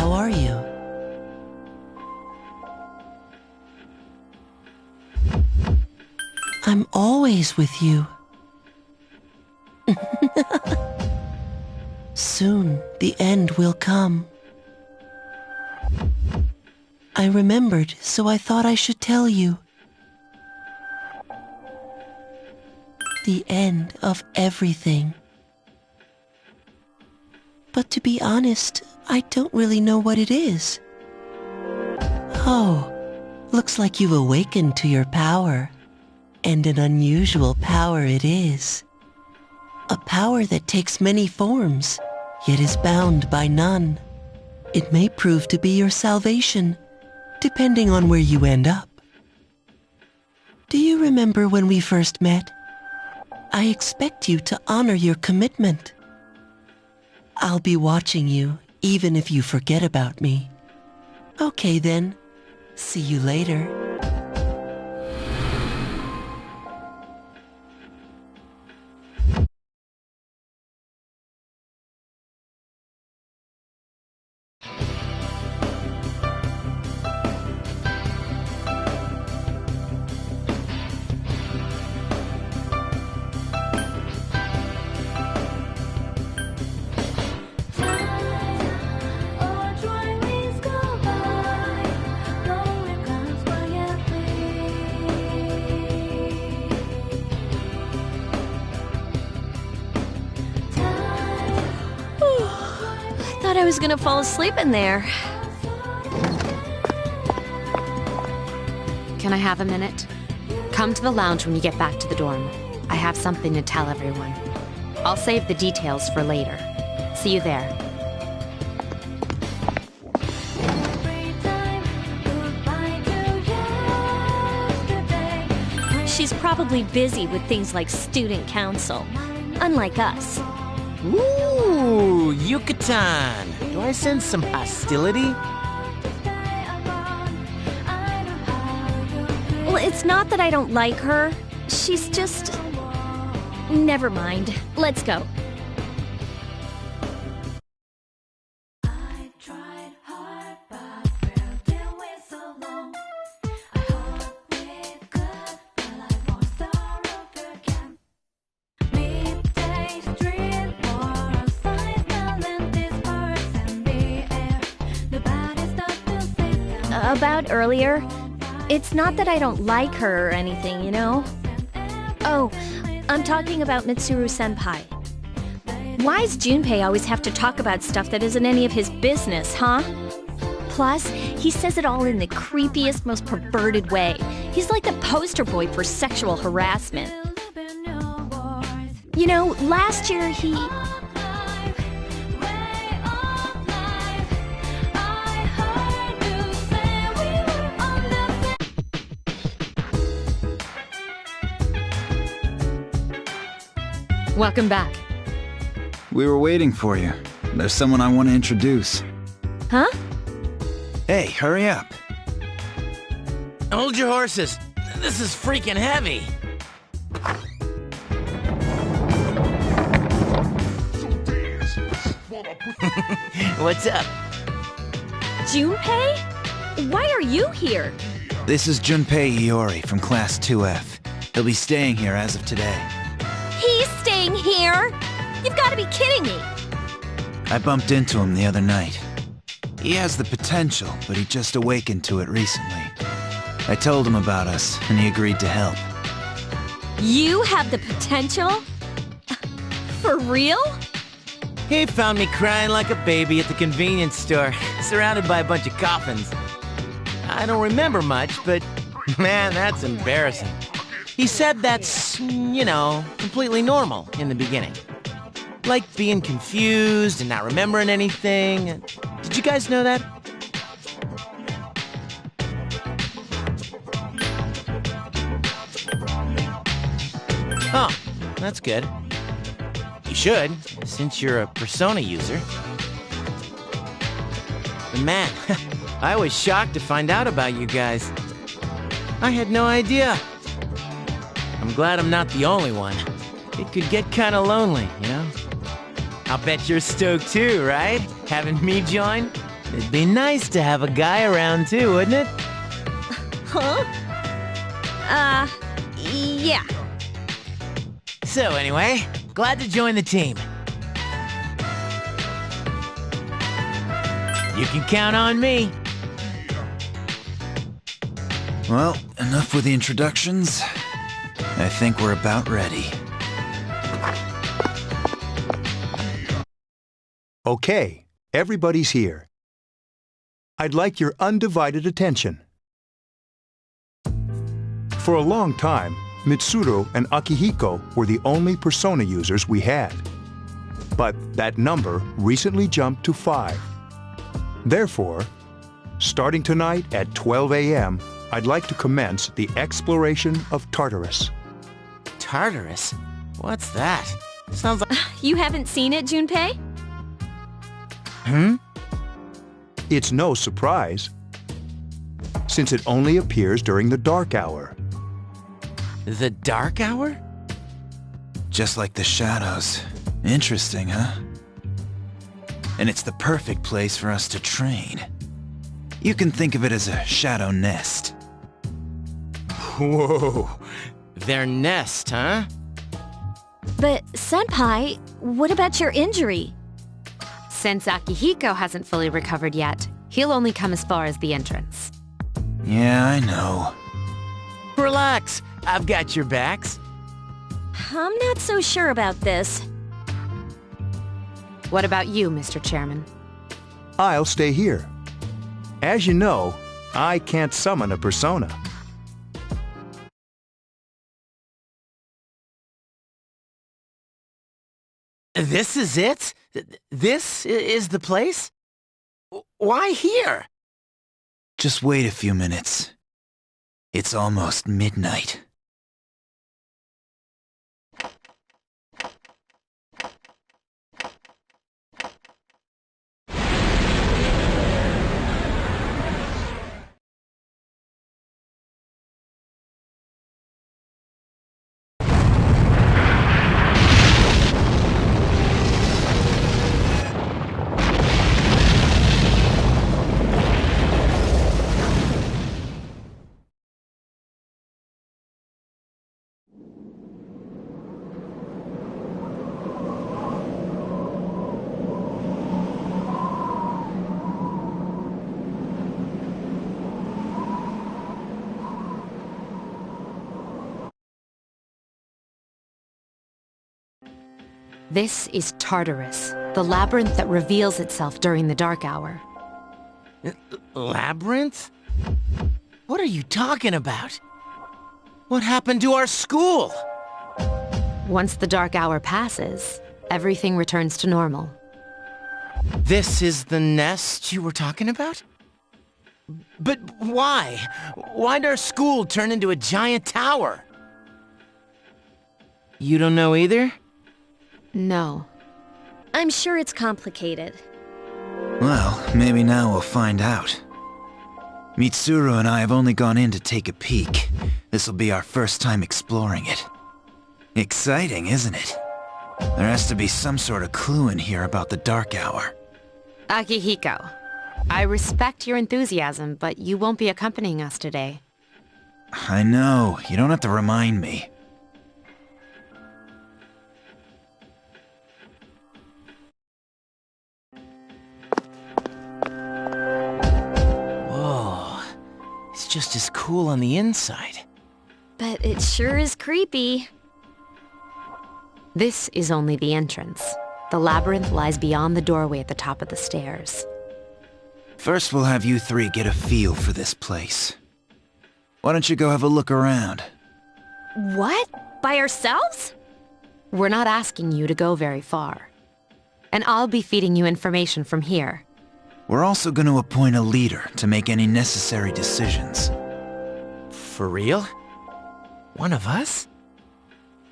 How are you? I'm always with you. Soon, the end will come. I remembered, so I thought I should tell you. The end of everything. But to be honest, I don't really know what it is. Oh, looks like you've awakened to your power. And an unusual power it is. A power that takes many forms, yet is bound by none. It may prove to be your salvation, depending on where you end up. Do you remember when we first met? I expect you to honor your commitment. I'll be watching you, even if you forget about me. Okay then, see you later. I was gonna fall asleep in there. Can I have a minute? Come to the lounge when you get back to the dorm. I have something to tell everyone. I'll save the details for later. See you there. She's probably busy with things like student council, unlike us. Ooh, Yucatan! Do I sense some hostility? Well, it's not that I don't like her. She's just... Never mind. Let's go. About earlier, it's not that I don't like her or anything, you know? Oh, I'm talking about Mitsuru-senpai. Why's Junpei always have to talk about stuff that isn't any of his business, huh? Plus, he says it all in the creepiest, most perverted way. He's like the poster boy for sexual harassment. You know, last year he... Welcome back. We were waiting for you. There's someone I want to introduce. Huh? Hey, hurry up. Hold your horses. This is freaking heavy. What's up? Junpei? Why are you here? This is Junpei Iori from Class 2F. He'll be staying here as of today. He's staying here? You've got to be kidding me. I bumped into him the other night. He has the potential, but he just awakened to it recently. I told him about us, and he agreed to help. You have the potential? For real? He found me crying like a baby at the convenience store, surrounded by a bunch of coffins. I don't remember much, but man, that's embarrassing. He said that's, you know, completely normal in the beginning. Like being confused and not remembering anything. Did you guys know that? Oh, that's good. You should, since you're a Persona user. But man, I was shocked to find out about you guys. I had no idea. I'm glad I'm not the only one. It could get kinda lonely, you know? I'll bet you're stoked too, right? Having me join? It'd be nice to have a guy around too, wouldn't it? Huh? Yeah. So anyway, glad to join the team. You can count on me. Well, enough with the introductions. I think we're about ready. Okay, everybody's here. I'd like your undivided attention. For a long time, Mitsuru and Akihiko were the only Persona users we had. But that number recently jumped to 5. Therefore, starting tonight at 12 a.m., I'd like to commence the exploration of Tartarus. Tartarus? What's that? Sounds like... You haven't seen it, Junpei? It's no surprise, since it only appears during the dark hour. The dark hour? Just like the shadows. Interesting, huh? And it's the perfect place for us to train. You can think of it as a shadow nest. Whoa, their nest, huh? But, Senpai, what about your injury? Since Akihiko hasn't fully recovered yet, he'll only come as far as the entrance. Yeah, I know. Relax, I've got your backs. I'm not so sure about this. What about you, Mr. Chairman? I'll stay here. As you know, I can't summon a persona. This is it? This is the place? Why here? Just wait a few minutes. It's almost midnight. This is Tartarus, the labyrinth that reveals itself during the dark hour. Labyrinth? What are you talking about? What happened to our school? Once the dark hour passes, everything returns to normal. This is the nest you were talking about? But why? Why'd our school turn into a giant tower? You don't know either? No. I'm sure it's complicated. Well, maybe now we'll find out. Mitsuru and I have only gone in to take a peek. This'll be our first time exploring it. Exciting, isn't it? There has to be some sort of clue in here about the dark hour. Akihiko, I respect your enthusiasm, but you won't be accompanying us today. I know, you don't have to remind me. It's just as cool on the inside. But it sure is creepy. This is only the entrance. The labyrinth lies beyond the doorway at the top of the stairs. First, we'll have you three get a feel for this place. Why don't you go have a look around? What? By ourselves? We're not asking you to go very far. And I'll be feeding you information from here. We're also going to appoint a leader to make any necessary decisions. For real? One of us?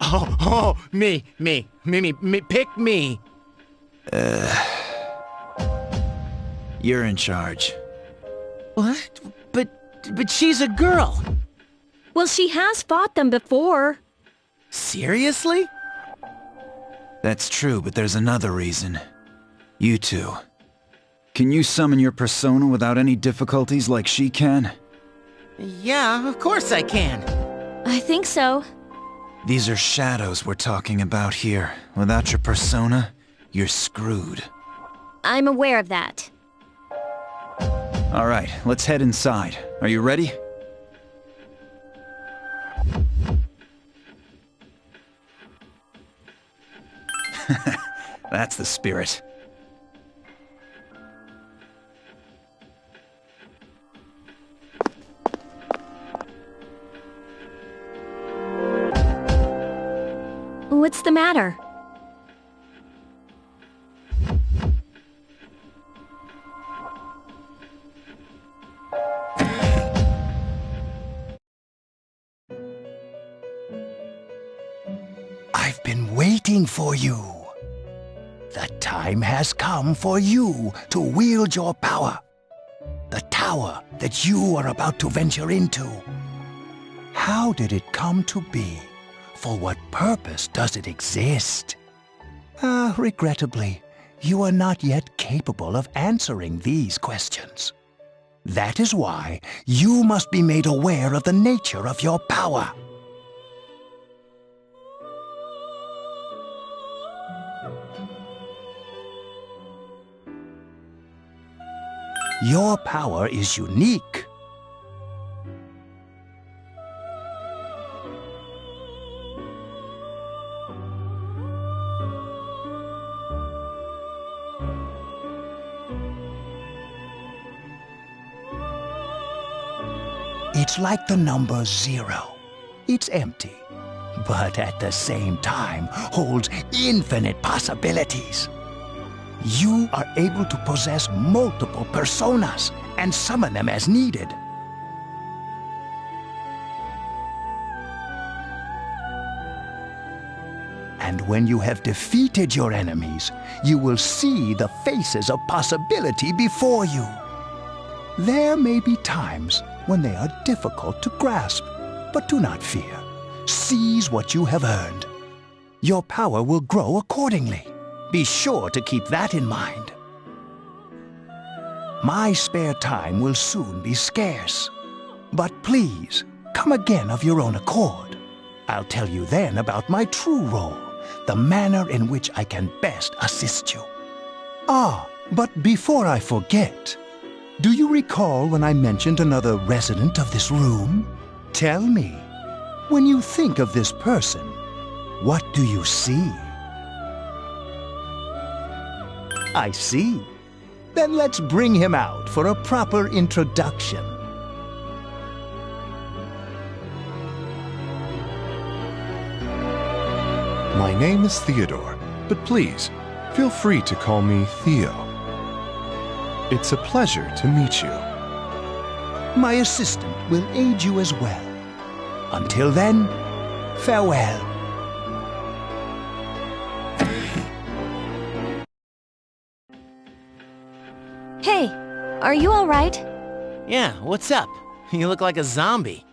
Oh, me, pick me! You're in charge. What? But she's a girl! Well, she has fought them before. Seriously? That's true, but there's another reason. You two. Can you summon your persona without any difficulties like she can? Yeah, of course I can. I think so. These are shadows we're talking about here. Without your persona, you're screwed. I'm aware of that. All right, let's head inside. Are you ready? That's the spirit. What's the matter? I've been waiting for you. The time has come for you to wield your power. The tower that you are about to venture into. How did it come to be? For what purpose does it exist? Regrettably, you are not yet capable of answering these questions. That is why you must be made aware of the nature of your power. Your power is unique. It's like the number 0. It's empty, but at the same time holds infinite possibilities. You are able to possess multiple personas and summon them as needed. And when you have defeated your enemies, you will see the faces of possibility before you. There may be times when they are difficult to grasp, but do not fear. Seize what you have earned. Your power will grow accordingly. Be sure to keep that in mind. My spare time will soon be scarce. But please, come again of your own accord. I'll tell you then about my true role, the manner in which I can best assist you. But before I forget, do you recall when I mentioned another resident of this room? Tell me, when you think of this person, what do you see? I see. Then let's bring him out for a proper introduction. My name is Theodore, but please, feel free to call me Theo. It's a pleasure to meet you. My assistant will aid you as well. Until then, farewell. Hey, are you all right? Yeah, what's up? You look like a zombie.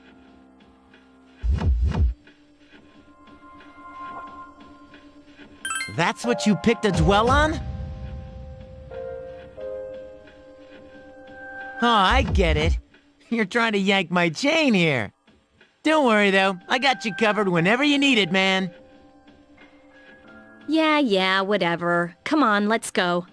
That's what you picked to dwell on? Oh, I get it. You're trying to yank my chain here. Don't worry, though. I got you covered whenever you need it, man. Yeah, whatever. Come on, let's go.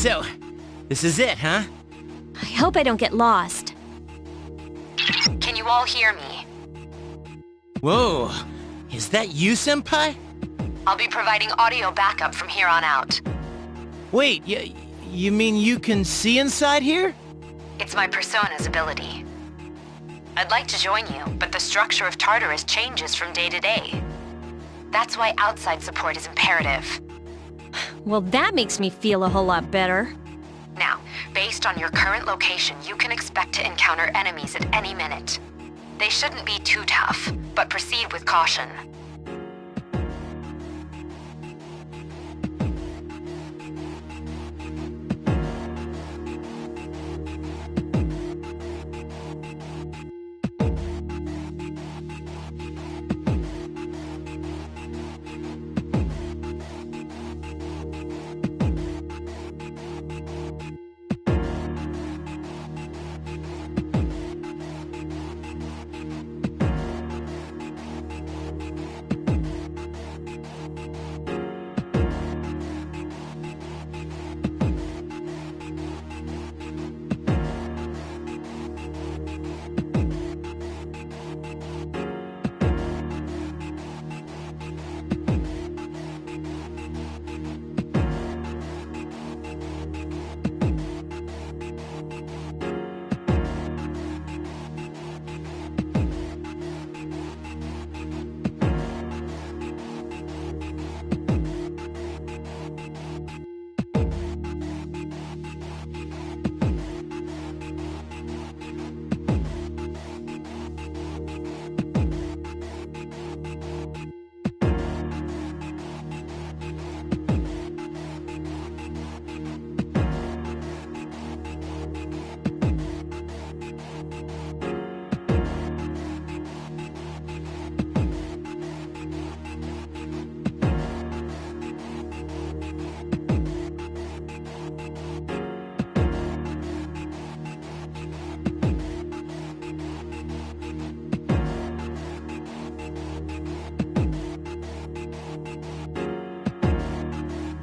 So, this is it, huh? I hope I don't get lost. Can you all hear me? Whoa, is that you, Senpai? I'll be providing audio backup from here on out. Wait, you mean you can see inside here? It's my persona's ability. I'd like to join you, but the structure of Tartarus changes from day to day. That's why outside support is imperative. Well, that makes me feel a whole lot better. Now, based on your current location, you can expect to encounter enemies at any minute. They shouldn't be too tough, but proceed with caution.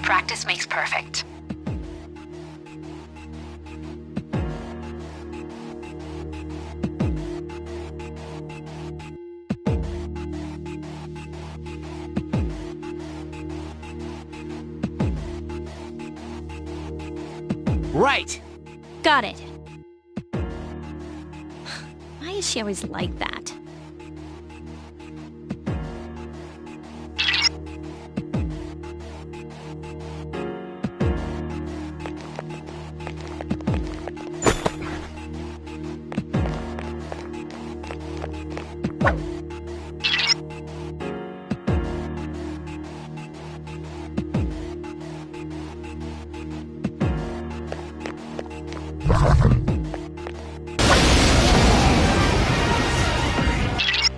Practice makes perfect. Right! Got it. Why is she always like that?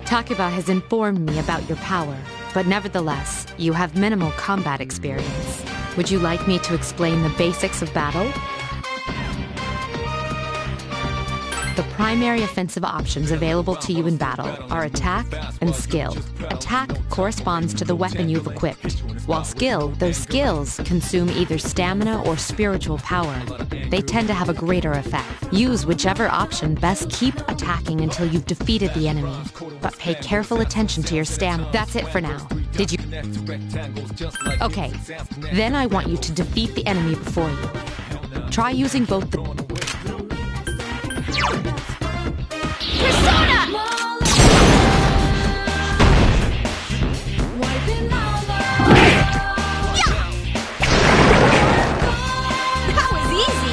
Takuba has informed me about your power, but nevertheless, you have minimal combat experience. Would you like me to explain the basics of battle? The primary offensive options available to you in battle are attack and skill. Attack corresponds to the weapon you've equipped, while skill, those skills consume either stamina or spiritual power. They tend to have a greater effect. Use whichever option best keep attacking until you've defeated the enemy, but pay careful attention to your stamina. That's it for now. Did you? Okay, then I want you to defeat the enemy before you. Try using both the... Persona! That was easy!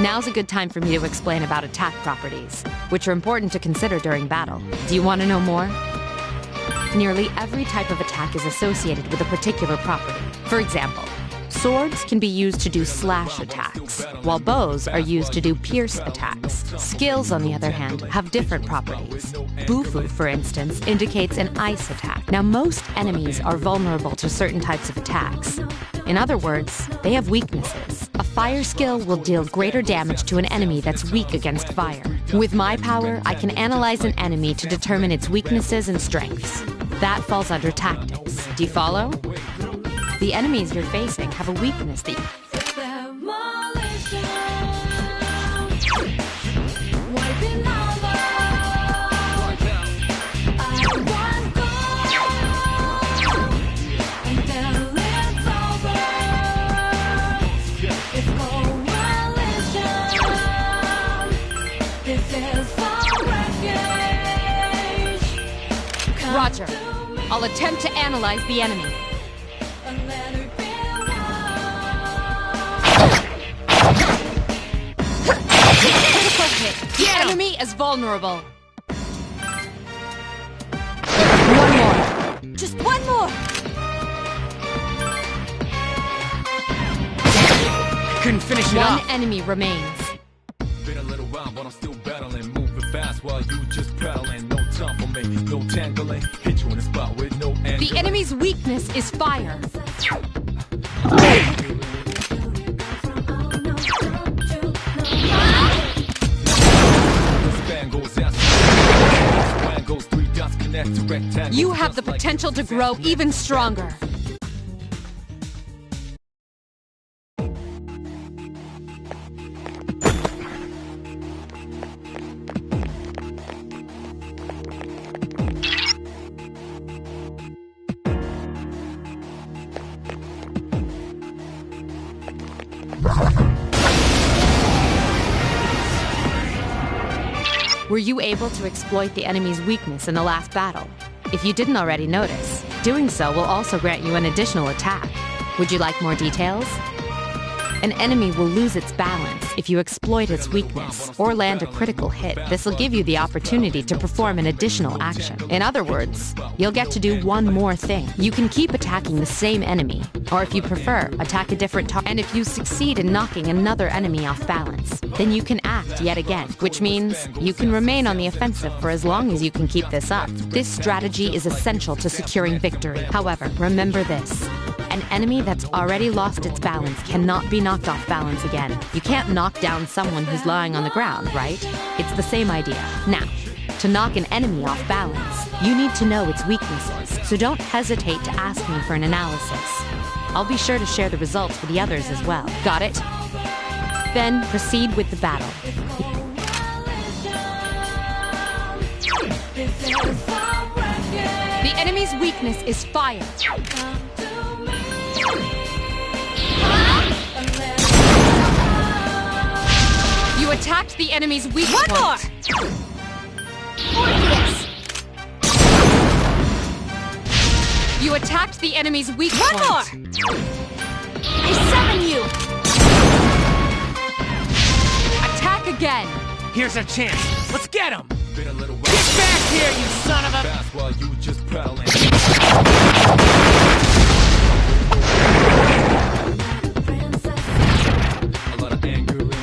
Now's a good time for me to explain about attack properties, which are important to consider during battle. Do you want to know more? Nearly every type of attack is associated with a particular property. For example, swords can be used to do slash attacks, while bows are used to do pierce attacks. Skills, on the other hand, have different properties. Bufu, for instance, indicates an ice attack. Now, most enemies are vulnerable to certain types of attacks. In other words, they have weaknesses. A fire skill will deal greater damage to an enemy that's weak against fire. With my power, I can analyze an enemy to determine its weaknesses and strengths. That falls under tactics. Do you follow? The enemies you're facing have a weakness that... Roger. I'll attempt to analyze the enemy. Critical hit. The enemy is vulnerable. One more. Just one more! Couldn't finish it One off. enemy remains. Been a little while, but I'm still battling, moving fast while you just paddling. No time for me, no tangling. Hit you in a spot with no angle. The enemy's weakness is fire. You have the potential to grow even stronger. Were you able to exploit the enemy's weakness in the last battle? If you didn't already notice, doing so will also grant you an additional attack. Would you like more details? An enemy will lose its balance if you exploit its weakness or land a critical hit. This will give you the opportunity to perform an additional action. In other words, you'll get to do one more thing. You can keep attacking the same enemy, or if you prefer, attack a different target. And if you succeed in knocking another enemy off balance, then you can act yet again, which means you can remain on the offensive for as long as you can keep this up. This strategy is essential to securing victory. However, remember this. An enemy that's already lost its balance cannot be knocked off balance again. You can't knock down someone who's lying on the ground, right? It's the same idea. Now, to knock an enemy off balance, you need to know its weaknesses, so don't hesitate to ask me for an analysis. I'll be sure to share the results with the others as well. Got it? Then proceed with the battle. The enemy's weakness is fire. You attacked the enemy's weak point. One more! You attacked the enemy's weak One point. more! I summon you! Attack again! Here's our chance. Let's get him! Get back here, you son of a... Fast while you just prowling. A lot of anger in it.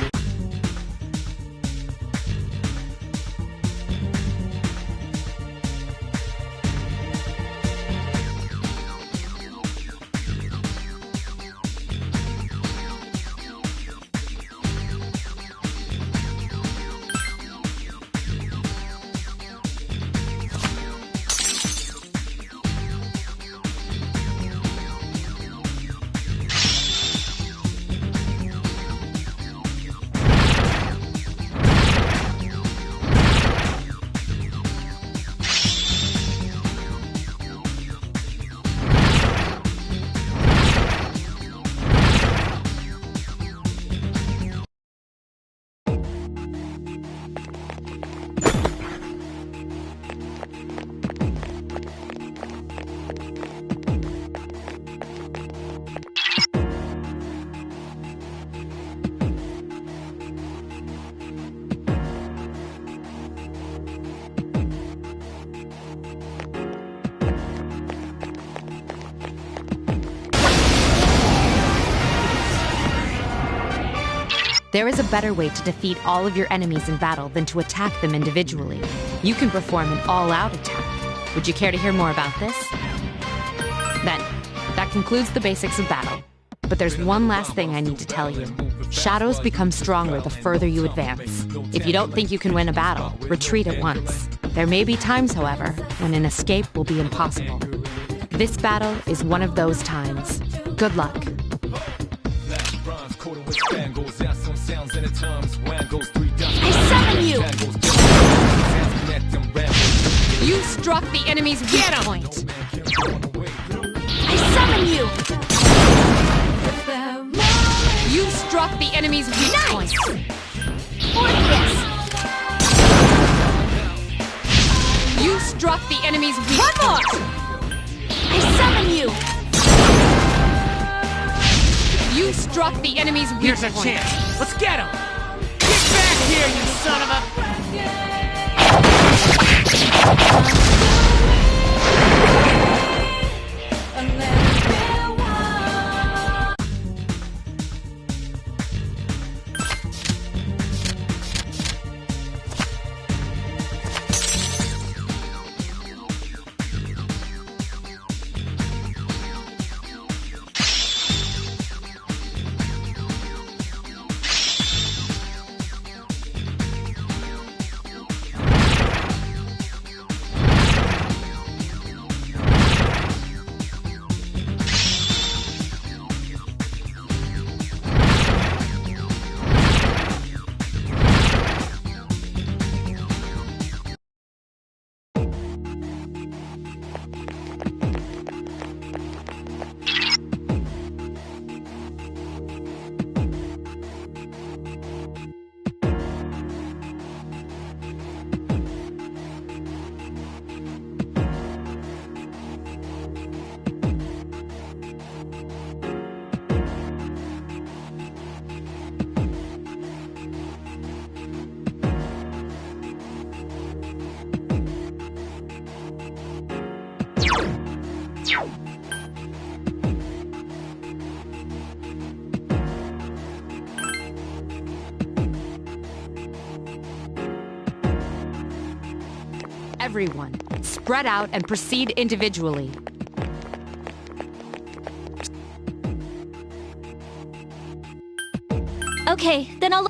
There is a better way to defeat all of your enemies in battle than to attack them individually. You can perform an all-out attack. Would you care to hear more about this? Then, that concludes the basics of battle. But there's one last thing I need to tell you. Shadows become stronger the further you advance. If you don't think you can win a battle, retreat at once. There may be times, however, when an escape will be impossible. This battle is one of those times. Good luck. I summon you! You struck the enemy's weak point. I summon you! You struck the enemy's weak point. Or this! You struck the enemy's weak One more! point. I summon you! You struck the enemy's weak Here's our point. chance. Let's get him! Get back here, you son of a... Everyone, spread out and proceed individually. Okay, then I'll...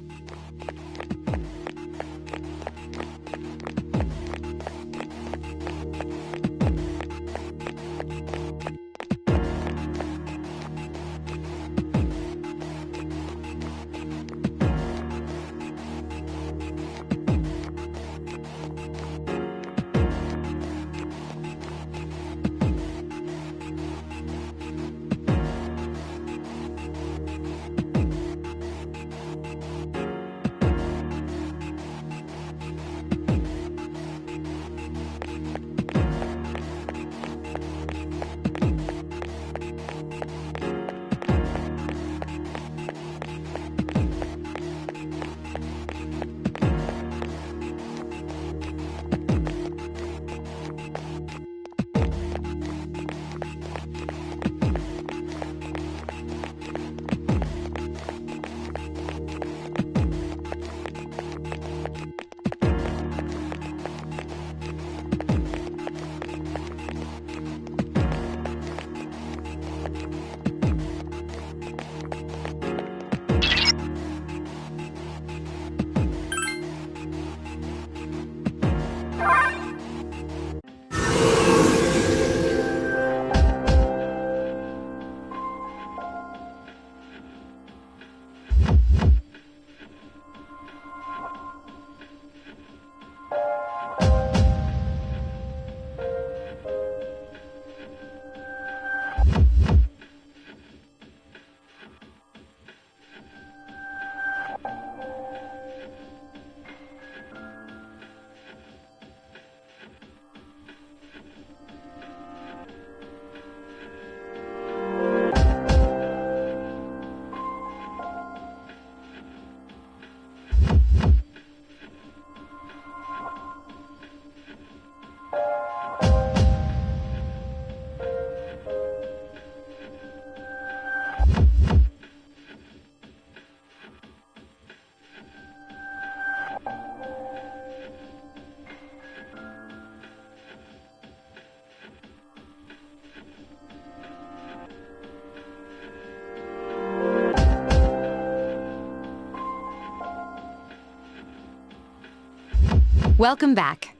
Welcome back.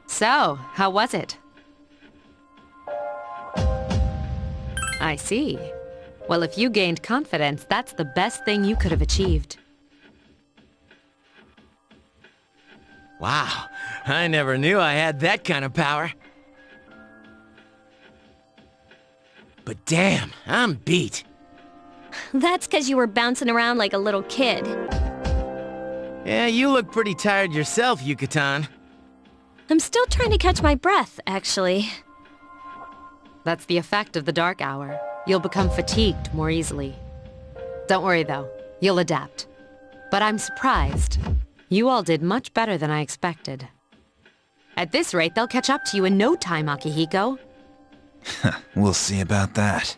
So, how was it? I see. Well, if you gained confidence, that's the best thing you could have achieved. Wow, I never knew I had that kind of power. But damn, I'm beat. That's because you were bouncing around like a little kid. Yeah, you look pretty tired yourself, Yucatan. I'm still trying to catch my breath, actually. That's the effect of the dark hour. You'll become fatigued more easily. Don't worry, though. You'll adapt. But I'm surprised. You all did much better than I expected. At this rate, they'll catch up to you in no time, Akihiko. We'll see about that.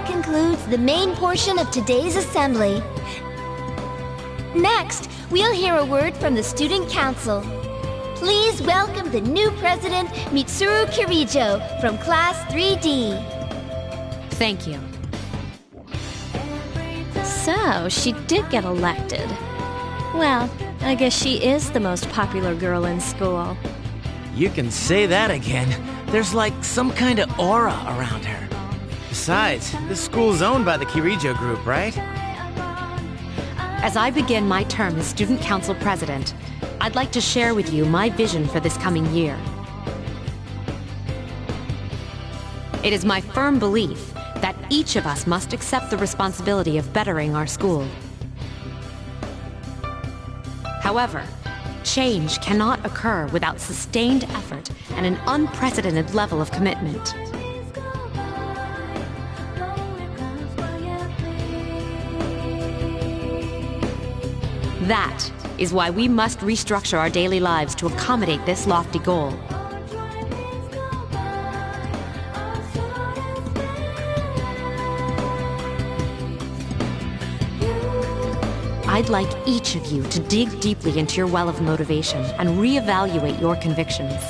Concludes the main portion of today's assembly. Next, we'll hear a word from the Student Council. Please welcome the new president, Mitsuru Kirijo, from Class 3D. Thank you. So, she did get elected. Well, I guess she is the most popular girl in school. You can say that again. There's like some kind of aura around her. Besides, this school's owned by the Kirijo Group, right? As I begin my term as Student Council President, I'd like to share with you my vision for this coming year. It is my firm belief that each of us must accept the responsibility of bettering our school. However, change cannot occur without sustained effort and an unprecedented level of commitment. That is why we must restructure our daily lives to accommodate this lofty goal. I'd like each of you to dig deeply into your well of motivation and reevaluate your convictions.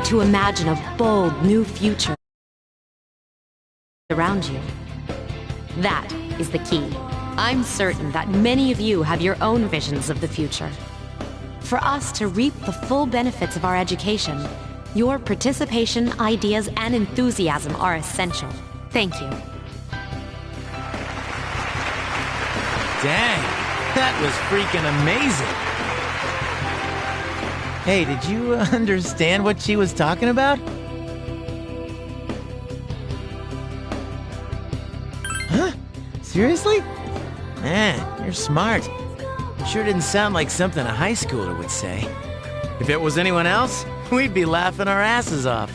to imagine a bold new future around you. That is the key. I'm certain that many of you have your own visions of the future. For us to reap the full benefits of our education, your participation, ideas, and enthusiasm are essential. Thank you. Dang, that was freaking amazing. Hey, did you understand what she was talking about? Huh? Seriously? Man, you're smart. Sure didn't sound like something a high schooler would say. If it was anyone else, we'd be laughing our asses off.